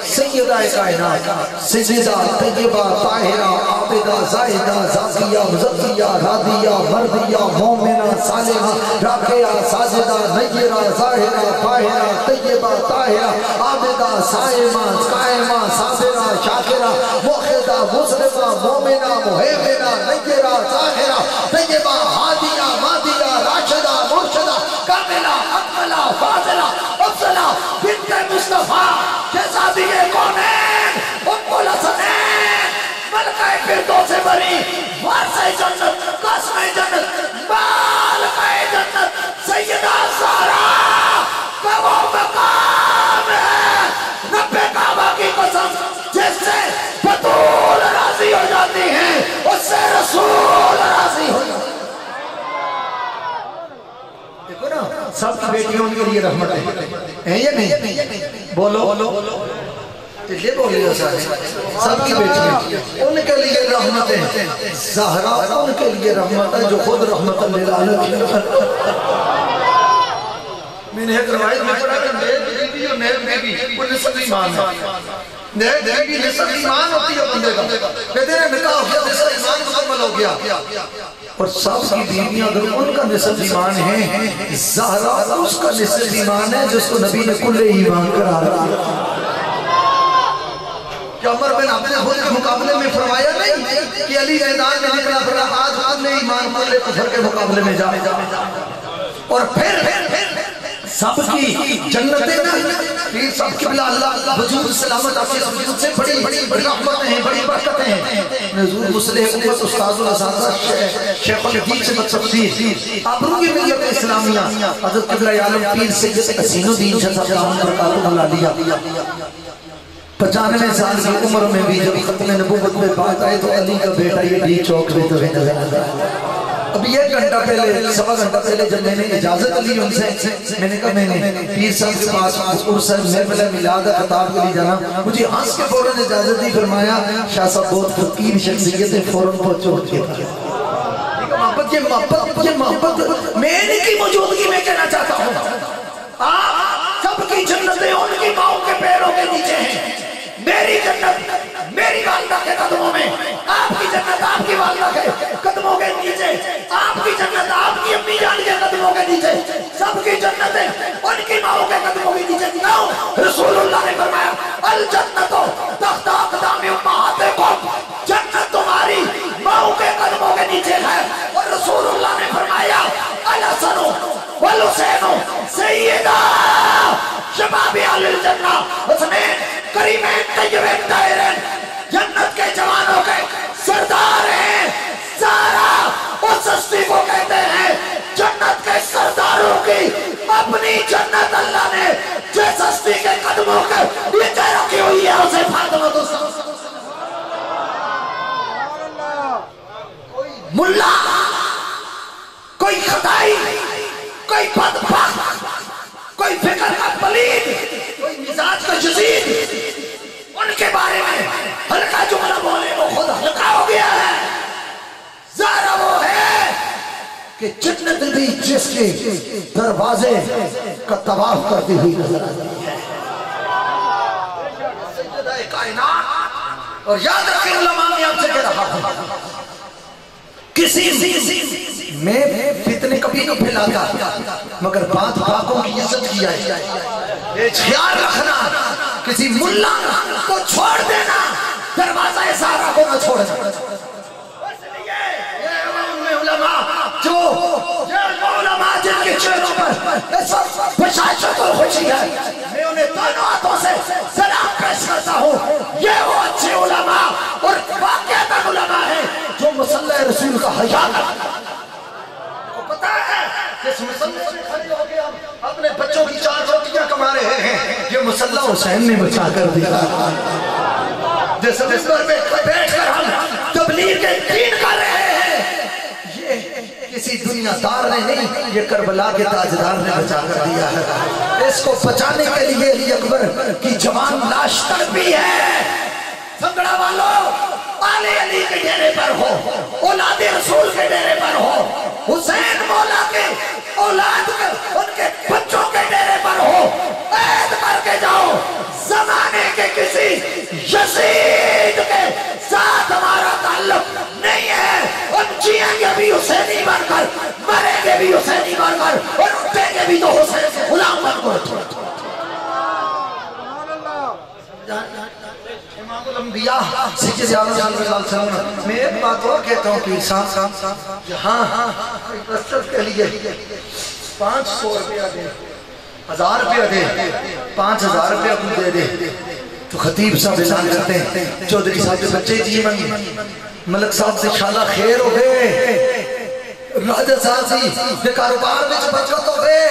سیدہ کائنات، سیدہ طیبہ طاہرہ، عابدہ زاہدہ زاکیہ مزکیہ راضیہ مرضیہ مومنہ صالحہ راکعہ ساجدہ نیرہ ظاہرہ طاہرہ طیبہ طاہرہ، عابدہ صائمہ قائمہ صابرہ شاکرہ موحدہ مسلمہ مومنہ محبنہ نیرہ ظاہرہ طیبہ ہادیہ مادیہ راشدہ مرشدہ کاملہ اکملہ فاضلہ افضلہ بنت مصطفیٰ شہزادی کونین ام الحسنین ملکہ فردوس بری وارثہ جنت قاسمہ جنت مالکہ جنت سیدہ زہرا کا وہ مقام ہے رب کعبہ کی قسم جس سے بطول راضی ہو جاتی ہیں اس سے رسول راضی ہو جاتی ہیں۔ دیکھو نا سب کی بیٹیوں کے لیے رحمت ہے یا نہیں؟ بولو یہ بولیے سب کی بیٹیاں ان کے لیے رحمت ہے، زہرا ان کے لیے رحمت ہے جو خود رحمت للعالمین۔ میں نے ایک روایت میں پڑھا کہ نیک بیوی اور نیک بیوی وہ نصف ایمان ہے، نیک بیوی نصف ایمان ہوتی ہے بندے کا، کہتے ہیں نکاح ہو گیا نصف ایمان مکمل ہو گیا، اور سب کی بیویاں اگر ان کا نصف ایمان ہے، زہرا اس کا نصف ایمان ہے جس کو نبی نے کل ایمان قرار دیا۔ کہ عمر بن عبد الخود کے مقابلے میں فرمایا نہیں کہ علی میدان میں نکلا پھر آج کل ایمان کل کفر کے مقابلے میں جا، اور پھر سب کی جنتیں نا پیر صاحب قبلہ اللہ وجود سلامت آپ کے وجود سے بڑی رحمتیں ہیں، بڑی برکتیں ہیں. حضور مصلح امت استاذ الاساتذہ شیخ الحدیث سے تفسیر آبروی ملت اسلامیہ حضرت قبلہ عالم پیر سید حسین الدین شاہ صاحب دامت برکاتہ العالیہ 95 سال کی عمر میں بھی جب ختم نبوت میں بات آئے تو علی کا بیٹا یہ ڈی چوک میں تو نظر آتا ہے. ابھی 1 گھنٹہ پہلے سوا گھنٹہ پہلے جب میں نے اجازت لی ان سے میں نے کہا میں نے پیر صاحب کے پاس عرس محفل میلاد خطاب کے لیے جانا، مجھے ہنس کے فوراً اجازت دی. فرمایا شاہ صاحب بہت فقیر شخصیت ہے، فوراً پہنچو کے محبت میں ان کی موجودگی میں کہنا چاہتا ہوں آپ سب کی جنتیں ان کی ماؤں کے پیروں کے نیچے ہیں. میری جنت میری والدہ کے قدموں میں، آپ کی جنت آپ کی والدہ کے قدموں کے نیچے، آپ کی جنت آپ کی امی جان کے قدموں کے نیچے، سب کی جنتیں ان کی ماؤں کے قدموں کے نیچے. رسول اللہ نے فرمایا الجنت تحت اقدام امہاتکم، جنت تمہاری ماؤں کے قدموں کے نیچے ہے. اور رسول اللہ نے فرمایا الحسن والحسین سیدہ شباب اہل الجنہ، حسنین کریمین طیبین طاہرین، جنت کے جوانوں کے سردار ہیں. سارا اس ہستی کو کہتے ہیں جنت کے سرداروں کی اپنی جنت اللہ نے جس ہستی کے قدموں کے نیچے رکھی ہوئی ہے اسے فاطمہ تو کوئی ملا، کوئی خدائی، کوئی بدبخت، کوئی فکر کا پلید، کوئی مزاج کا شدید ان کے بارے میں ہلکا جملہ بولے وہ خود ہلکا ہو گیا ہے. ظاہر وہ ہے کہ جنت بھی جس کے دروازے کا طواف کرتی ہوئی نظر آتی ہے. سیدہ کائنات. اور یاد رکھیں علماء نے آپ سے کہہ رہا ہوں کسی میں فتنے کبھی نہ پھیلاتا مگر بات باقوں کی عزت کیا ہے. خیال رکھنا کسی ملا کو چھوڑ دینا، دروازہ سارا کو نہ چھوڑنا. یہ علماء جو علماء جن کے چہروں پر اس وقت بشاشت اور خوشی ہے، میں انہیں دونوں ہاتھوں سے سلام پیش کرتا ہوں. یہ وہ اچھے علماء اور واقعہ علماء ہیں جو مصلی رسول کا حیا کرتے ہیں. کو پتا ہے جس مسلح سے کھڑے ہو کے ہم اپنے بچوں کی 4 روٹیاں کما رہے ہیں، یہ مسلح حسین نے بچا کر دیا. جس مصبر میں بیٹھ کر ہم تبلیغ کے دین کر رہے ہیں، یہ کسی دنیا دار نے نہیں، یہ کربلا کے تاجدار نے بچا کر دیا ہے. اس کو بچانے کے لیے علی اکبر کی جوان لاش تڑپی ہے. بھنگڑا والوں آل علی کے ڈیرے پر ہو، اولاد رسول کے ڈیرے پر ہو، حسین مولا کے اولاد کے ان کے بچوں کے ڈیرے پر ہو، عید کر کے جاؤ زمانے کے کسی یزید کے ساتھ ہمارا تعلق نہیں ہے. ہم جیئیں گے بھی حسینی بن کر، مریں گے بھی حسینی بن کر، اور اٹھیں گے بھی تو حسین سے غلام بن کر. امام الانبیاء سید اعظم صلی اللہ علیہ وسلم میں ایک بات اور کہتا ہوں کہ صاحب جہاں رسول کے لیے 500 روپیہ دے، 1000 روپیہ دے، 5000 روپیہ کو دے دے تو خطیب صاحب اعلان کرتے ہیں چودھری صاحب کے بچے جی منگی، ملک صاحب سے انشاءاللہ خیر ہو گئے، راجہ صاحب جی کاروبار میں برکت ہو گئے،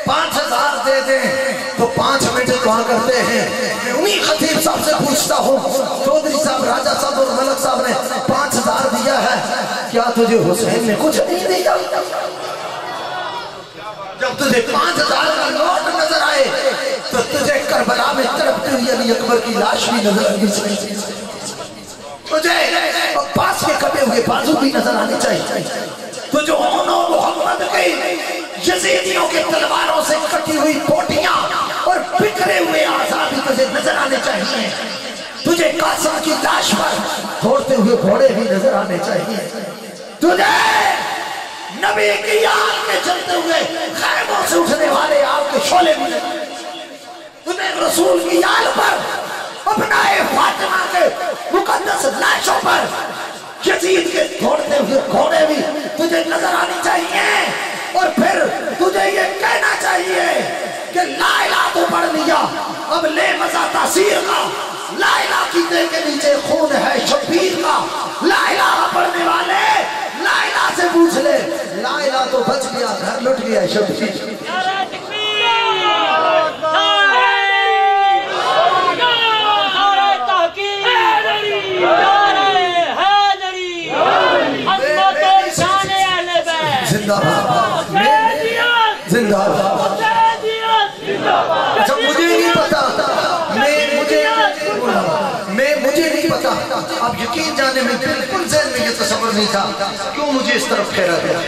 5000 دے دیں تو 5 منٹ دعا کرتے ہیں. میں انہی خطیب صاحب سے پوچھتا ہوں چودھری صاحب، راجہ صاحب اور ملک صاحب نے 5000 دیا ہے، کیا تجھے حسین نے کچھ نہیں دیا؟ جب تجھے 5000 کا نوٹ نظر آئے تو تجھے کربلا میں تڑپتی ہوئی علی اکبر کی لاش بھی نظر آنی چاہیے، تجھے عباس کے کبے ہوئے بازو بھی نظر آنے چاہیے، تجھے اونوں محمد کے یزیدیوں کے تلواروں سے کٹی ہوئی بوٹیاں اور بکھرے ہوئے اعضاء بھی تجھے نظر آنے چاہیے، تجھے قاسم کی لاش پر دوڑتے ہوئے گھوڑے بھی نظر آنے چاہیے، تجھے نبی کی آگ میں چلتے ہوئے خیموں سے اٹھنے والے آگ کے شعلے بھی نظر آنے چاہیے، تجھے رسول کی آل پر اپنا فاطمہ کے مقدس لاشوں پر یزید کے دوڑتے ہوئے گھوڑے بھی تجھے نظر آنی چاہیے. اور پھر تجھے یہ کہنا چاہیے کہ لا الہ تو پڑھ لیا، اب لے مزہ تاثیر کا، لا الہ کی دل کے نیچے خون ہے شبیر کا، لا الہ پڑھنے والے لا الہ سے پوچھ لے، لا الہ تو بچ گیا گھر لٹ گیا شبیر۔ زندہ باد زندہ باد۔ اچھا مجھے نہیں پتا، مجھے نہیں پتا، اب یقین جانے میں بالکل ذہن میں یہ تصور نہیں تھا کیوں مجھے اس طرف پھیرا گیا۔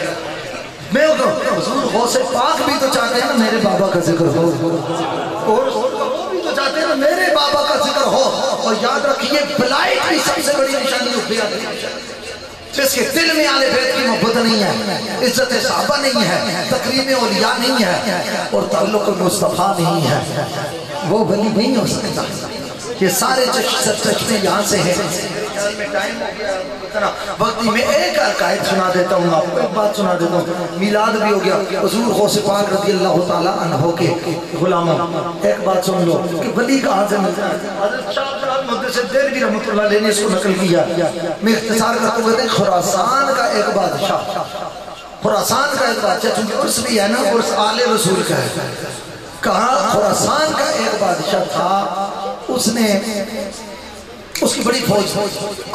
میں حضور غوث پاک بھی تو چاہتے ہیں نا میرے بابا کا ذکر ہو، اور وہ بھی تو چاہتے ہیں نا میرے بابا کا ذکر ہو، اور یاد رکھیے بلائٹ کی سب سے بڑی نشانی ہوتی ہے جس کے دل میں آل بیت کی محبت نہیں ہے، عزت صحابہ نہیں ہے، تقریب اولیاء نہیں ہے، اور تعلق مصطفیٰ نہیں ہے، وہ ولی نہیں ہو سکتا۔ یہ سارے چشمے یہاں سے ہیں۔ وقتی میں ایک عقائد سنا دیتا ہوں، آپ کو ایک بات سنا دیتا ہوں، میلاد بھی ہو گیا، حضور غوث پاک رضی اللہ تعالیٰ عنہ کے غلاموں، ایک بات سن لو کہ ولی کہاں سے ملتا ہے۔ حضرت شاہ عبدالعال محدث دہلوی رحمۃ اللہ علیہ نے اس کو نقل کیا، میں اختصار کرتا ہوں، خراسان کا ایک بادشاہ، خراسان کا ایک بادشاہ، چونکہ عرس بھی ہے نا، عرس آل رسول کا ہے، کہاں خراسان کا ایک بادشاہ تھا، اس نے اس کی بڑی فوج،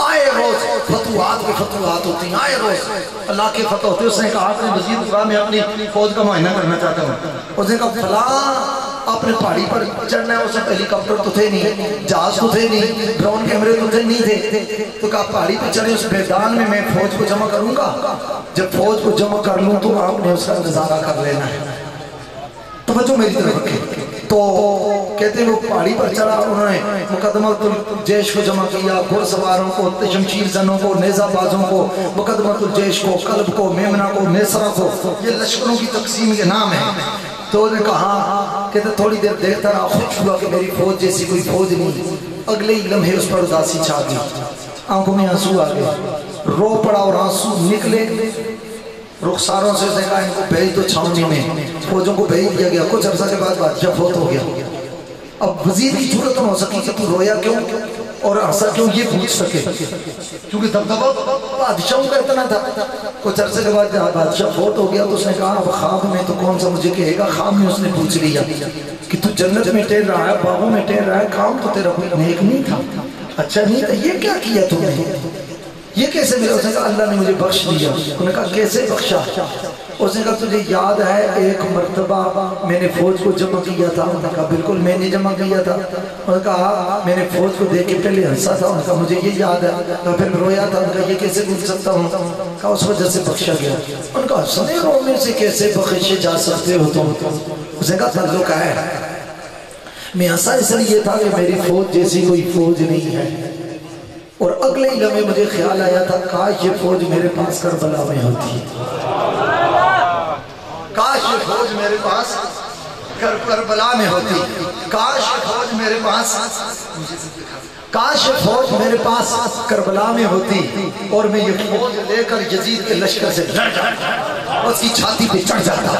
آئے روز فتوحات پہ فتوحات ہوتی ہیں، آئے روز اللہ کے فتح ہوتے ہیں۔ اس نے کہا اپنے وزیر دفاع میں اپنی فوج کا معائنہ کرنا چاہتا ہوں، اس نے کہا فلاں آپ نے پہاڑی پر چڑھنا ہے، اس میں ہیلی کاپٹر تو تھے نہیں، جہاز تو تھے نہیں، ڈرون کیمرے تو تھے نہیں تھے، تو کہا پہاڑی پہ چڑھے، اس میدان میں فوج کو جمع کروں گا، جب فوج کو جمع کر لوں تو آپ نے اس کا نظارہ کر لینا ہے۔ توجہ میری طرف رکھیں، تو کہتے ہیں وہ پہاڑی پر چڑھا، انہوں نے مقدمۃ الجیش کو جمع کیا، گھڑ سواروں کو، شمشیر زنوں کو، نیزہ بازوں کو، مقدمۃ الجیش کو، قلب کو، میمنہ کو، نیسرہ کو، یہ لشکروں کی تقسیم کے نام ہیں۔ تو انہوں نے کہا کہتے تھوڑی دیر دیکھتا رہا، خوش ہوا کہ میری فوج جیسی کوئی فوج نہیں، اگلے ہی لمحے اس پر اداسی چھا گئی، آنکھوں میں آنسو آ گئے، رو پڑا اور آنسو نکلے، رخساروں سے اس نے کہا ان کو بھیج دو چھاؤنی میں، فوجوں کو بھیج دیا گیا، کچھ عرصہ کے بعد بادشاہ فوت ہو گیا۔ اب وزیر کی ضرورت نہ ہو سکی کہ تو رویا کیوں اور ہنسا کیوں یہ پوچھ سکے، کیونکہ دبدبا بادشاہوں کا اتنا تھا۔ کچھ عرصے کے بعد جب بادشاہ فوت ہو گیا تو اس نے کہا اب خواب میں تو کون سا مجھے کہے گا، خواب میں اس نے پوچھ لیا کہ تو جنت میں ٹہل رہا ہے، باغوں میں ٹہل رہا ہے، کام تو تیرا کوئی نیک نہیں تھا، اچھا نہیں تھا، یہ کیا کیا تم نے، یہ کیسے ملا؟ اس نے کہا اللہ نے مجھے بخش دیا۔ انہوں نے کہا کیسے بخشا؟ اس نے کہا تجھے یاد ہے ایک مرتبہ میں نے فوج کو جمع کیا تھا؟ انہوں نے کہا بالکل میں نے جمع کیا تھا۔ انہوں نے کہا میں نے فوج کو دیکھ کے پہلے ہنسا تھا، انہوں نے کہا مجھے یہ یاد ہے، اور پھر رویا تھا، انہوں نے کہا یہ کیسے بھول سکتا ہوں؟ کہا اس وجہ سے بخشا گیا۔ انہوں نے کہا ہنسنے رونے سے کیسے بخشے جا سکتے ہو تم؟ اس نے کہا تعلق ہے، میں ہنسا اس لیے تھا کہ میری فوج جیسی کوئی فوج نہیں ہے، اور اگلے ہی لمحے مجھے خیال آیا تھا کاش یہ فوج میرے پاس کربلا میں ہوتی، کاش یہ فوج میرے پاس کربلا میں ہوتی، کاش یہ فوج میرے پاس، کاش یہ فوج میرے پاس کربلا میں ہوتی، اور میں یہ فوج لے کر یزید کے لشکر سے لڑ جاتا، اس کی چھاتی پہ چڑھ جاتا،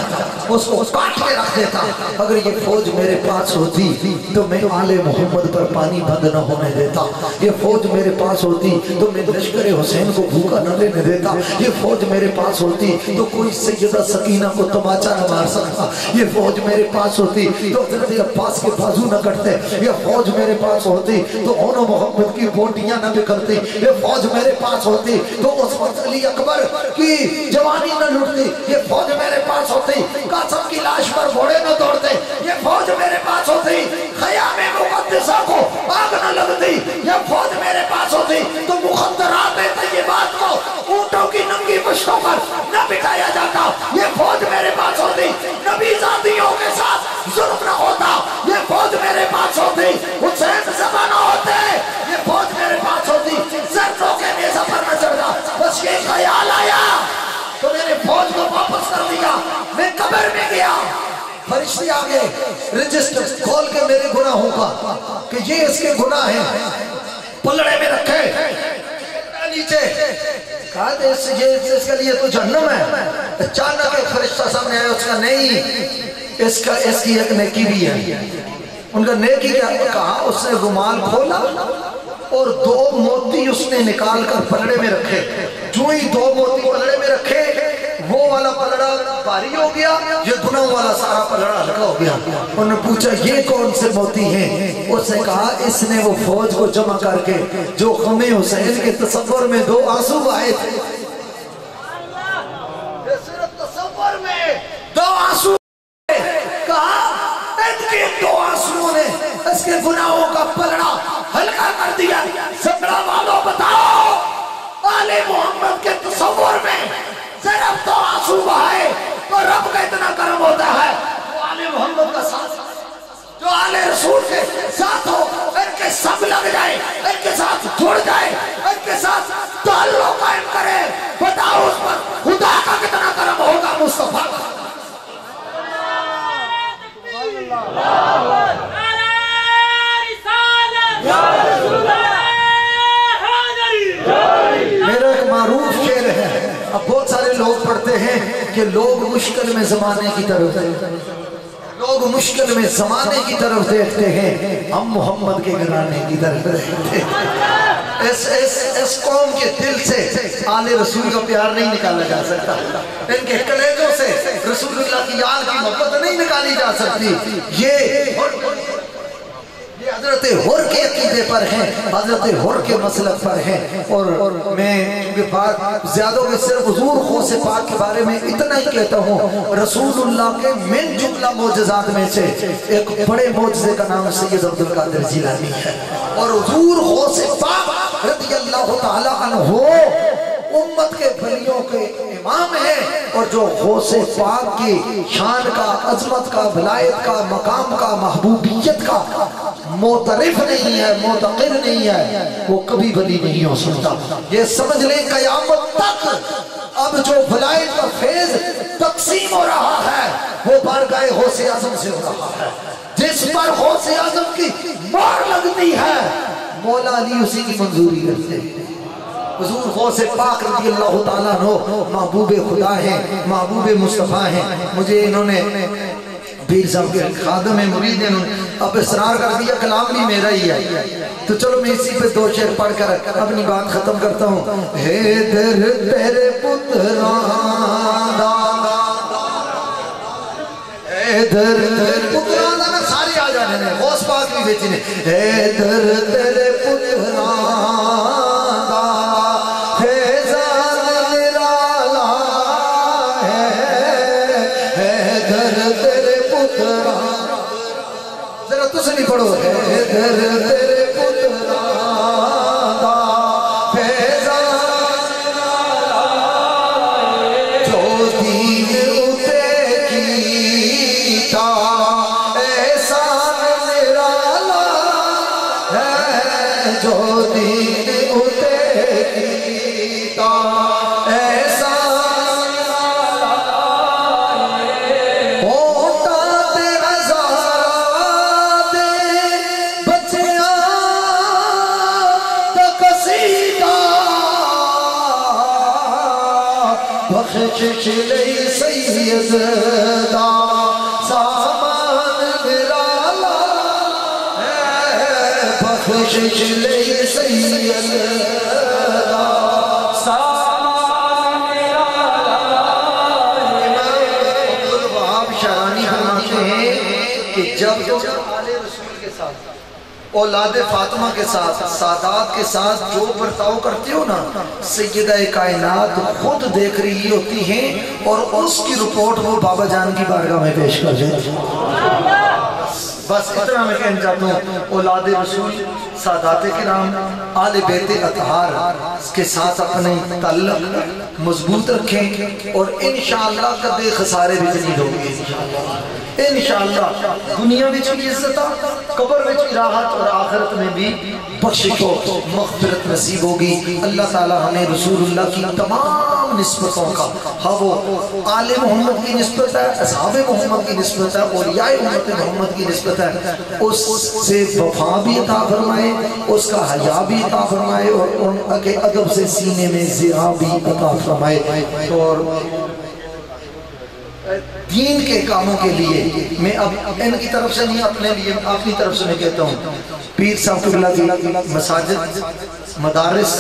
اس کو کاٹ کے رکھ دیتا۔ اگر یہ فوج میرے پاس ہوتی تو میں آل محمد پر پانی بند نہ ہونے دیتا، یہ فوج میرے پاس ہوتی تو میں لشکر حسین کو بھوکا نہ لینے دیتا، یہ فوج میرے پاس ہوتی تو کوئی سیدہ سکینہ کو تماچا نہ مار سکتا، یہ فوج میرے پاس ہوتی تو حضرت عباس کے بازو نہ کٹتے، یہ فوج میرے پاس ہوتی تو اون محمد کی بوٹیاں نہ بکھرتی، یہ فوج میرے پاس ہوتی تو عثمان علی اکبر کی جوانی نہ لٹتی، یہ فوج میرے پاس ہوتی قاسم کی لاش پر گھوڑے نہ دوڑتے، یہ فوج میرے پاس ہوتی خیام مقدسہ کو آگ نہ لگتی، یہ فوج میرے پاس ہوتی تو مخدرات طیبات کو اونٹوں کی ننگی پشتوں پر نہ بٹھایا جاتا، یہ فوج میرے پاس ہوتی نبی زادیوں کے ساتھ ظلم نہ ہوتا، یہ فوج میرے پاس ہوتی حسین زبا نہ ہوتے، یہ فوج میرے پاس ہوتی زرنوں کے نیزہ پر نہ چڑھتا۔ بس یہ خیال آیا تو میں نے فوج کو واپس کر دیا، میں قبر میں گیا، فرشتے آگے رجسٹر کھول کے میرے گناہوں کا کہ یہ اس کے گناہ ہیں پلڑے میں رکھے نیچے، کہا کہ اس کے لیے تو جہنم ہے. اچانک ایک فرشتہ سامنے آیا, اس کا نہیں, اس کی ایک نیکی بھی ہے. ان کا نیکی کیا؟ کہا اس نے رومال کھولا اور 2 موتی اس نے نکال کر پلڑے میں رکھے. جو ہی 2 موتی پلڑے میں رکھے, وہ والا پلڑا بھاری ہو گیا, یہ گناہوں والا سارا پلڑا ہلکا ہو گیا. انہوں نے پوچھا یہ کون سے موتی ہیں؟ اس نے کہا اس نے وہ فوج کو جمع کر کے جو غم حسین کے تصور میں 2 آنسو بہائے تھے, صرف تصور میں 2 آنسو, کہا ان کے 2 آنسوؤں نے اس کے گناہوں کا پلڑا ہلکا کر دیا. سکڑا والوں بتاؤ, آل محمد کے تصور میں صرف 2 آنسو بہائے تو رب کا اتنا کرم ہوتا ہے. وہ آل محمد کا ساتھ, جو آل رسول کے ساتھ ہو, ان کے سب لگ جائے, ان کے ساتھ جڑ جائے, ان کے ساتھ تعلق قائم کرے. بتاؤ اس پر خدا کا کتنا کرم ہوگا. مصطفیٰ میرا ایک معروف شعر ہے, اب بہت سارے لوگ پڑھتے ہیں کہ لوگ مشکل میں زمانے کی طرف لوگ مشکل میں زمانے کی طرف دیکھتے ہیں, ہم محمد کے گھرانے کی طرف دیکھتے ہیں. اس قوم کے دل سے آل رسول کا پیار نہیں نکالا جا سکتا, ان کے کلیجوں سے رسول اللہ کی آل کی محبت نہیں نکالی جا سکتی. یہ حضرت حر کے عقیدے پر ہیں, حضرت حر کے مسلک پر ہیں. اور میں کیونکہ بات زیادہ کہ صرف حضور غوث پاک کے بارے میں اتنا ہی کہتا ہوں. رسول اللہ کے من جملہ معجزات میں سے ایک بڑے معجزے کا نام سید عبدالقادر جیلانی ہے, اور حضور غوث پاک رضی اللہ تعالی عنہ امت کے بھلیوں کے امام ہیں, اور جو غوث پاک کی شان کا, عظمت کا, ولایت کا, مقام کا, محبوبیت کا معترف نہیں ہے, معتقد نہیں ہے, وہ کبھی ولی نہیں ہو سکتا. یہ سمجھ لیں قیامت تک اب جو ولایت کا فیض تقسیم ہو رہا ہے وہ بارگاہ غوث اعظم سے ہو رہا ہے. جس پر غوث اعظم کی مہر لگتی ہے مولا علی اسی کی منظوری کرتے ہیں. حضور غوث پاک رضی اللہ تعالیٰ عنہ محبوب خدا ہیں, محبوب مصطفیٰ ہیں. مجھے انہوں نے پیر صاحب کے خادم ہیں, مرید ہیں, اب اصرار کر دیا کلام بھی میرا ہی ہے, تو چلو میں اسی پہ 2 شعر پڑھ کر اپنی بات ختم کرتا ہوں. حیدر تیرے پتران دا, حیدر تیرے پتران دا, سارے آ جانے ہیں, غوث پاک بھی بیچنے. حیدر تیرے پتران پڑھو. حیدر تیرے پتران دا فیضان جو دین اتے کیتا, احسان نرالا ہے جو دین اتے کیتا, احسان نرالا ہے. ہوتا تے ہزار بخشش لئی سید دا سامان نرالا ہے, بخشش لئی سید دا سامان نرالا ہے. امام عبدالوہاب شرانی فرماتے ہیں کہ جب آل رسول کے ساتھ, اولاد فاطمہ کے ساتھ, سادات کے ساتھ جو برتاؤ کرتے ہو نا, سیدہ کائنات خود دیکھ رہی ہوتی ہیں اور اس کی رپورٹ وہ بابا جان کی بارگاہ میں پیش کر دیتی ہیں. بس اتنا میں کہنا چاہتا ہوں, اولاد رسول, سادات کرام, آل بیت اطہار کے ساتھ اپنے تعلق مضبوط رکھیں, اور انشاءاللہ کبھی خسارے بھی نہیں ہوگی. انشاءاللہ دنیا میں بھی عزت قبر میں بھی راحت اور آخرت میں بھی بخشش و مغفرت نصیب ہوگی۔ اللہ تعالی ہمیں رسول اللہ کی تمام نسبتوں کا، ہاں وہ آل محمد کی نسبت ہے، اصحاب محمد کی نسبت ہے، اولیاء امت محمد کی نسبت ہے، اس سے وفا بھی عطا فرمائے، اس کا حیا بھی عطا فرمائے، اور ان کے ادب سے سینے میں ضیا بھی عطا فرمائے۔ اور دین کے کاموں کے لیے میں اب ان کی طرف سے نہیں، اپنے لیے اپنی طرف سے میں کہتا ہوں، پیر صاحب قبلہ کی مساجد، مدارس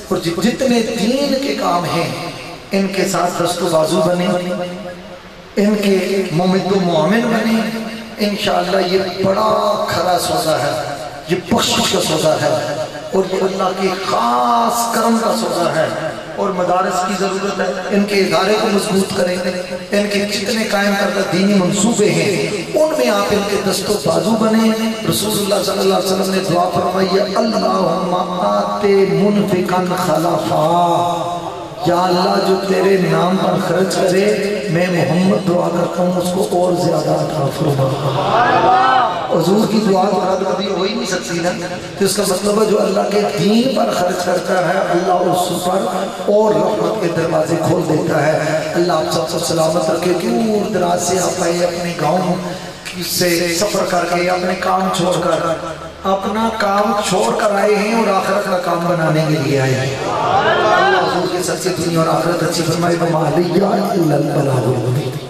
اور جتنے دین کے کام ہیں ان کے ساتھ دست و بازو بنے، ان کے ممد و معامل بنے۔ انشاءاللہ یہ بڑا کھرا سودا ہے، یہ بخشش کا سودا ہے، اور یہ اللہ کے خاص کرم کا سودا ہے، اور مدارس کی ضرورت ہے۔ ان کے ادارے کو مضبوط کریں، ان کے جتنے قائم کردہ دینی منصوبے ہیں ان میں آپ ان کے دست و بازو بنیں۔ رسول اللہ صلی اللہ علیہ وسلم نے دعا فرمائی، اللہم آت منفقا خلفا، یا اللہ جو تیرے نام پر خرچ کرے، میں محمد دعا کرتا ہوں اس کو اور زیادہ عطا فرما۔ حضور کی دعا مراد کبھی ہو ہی نہیں سکتی نا، تو اس کا مطلب ہے جو اللہ کے دین پر خرچ کرتا ہے اللہ اس پر اور رحمت کے دروازے کھول دیتا ہے۔ اللہ آپ سب کو سلامت رکھے۔ دور دراز سے آپ آئے، اپنے گاؤں سے سفر کر کے، اپنے کام چھوڑ کر، اپنا کام چھوڑ کر آئے ہیں اور آخرت کا کام بنانے کے لیے آئے ہیں۔ اللہ حضور کے سچے دنیا اور آخرت اچھی فرمائے۔ وَمَا عَلَيَّ إِلَّا الْبَلَاغُ الْمُبِينُ۔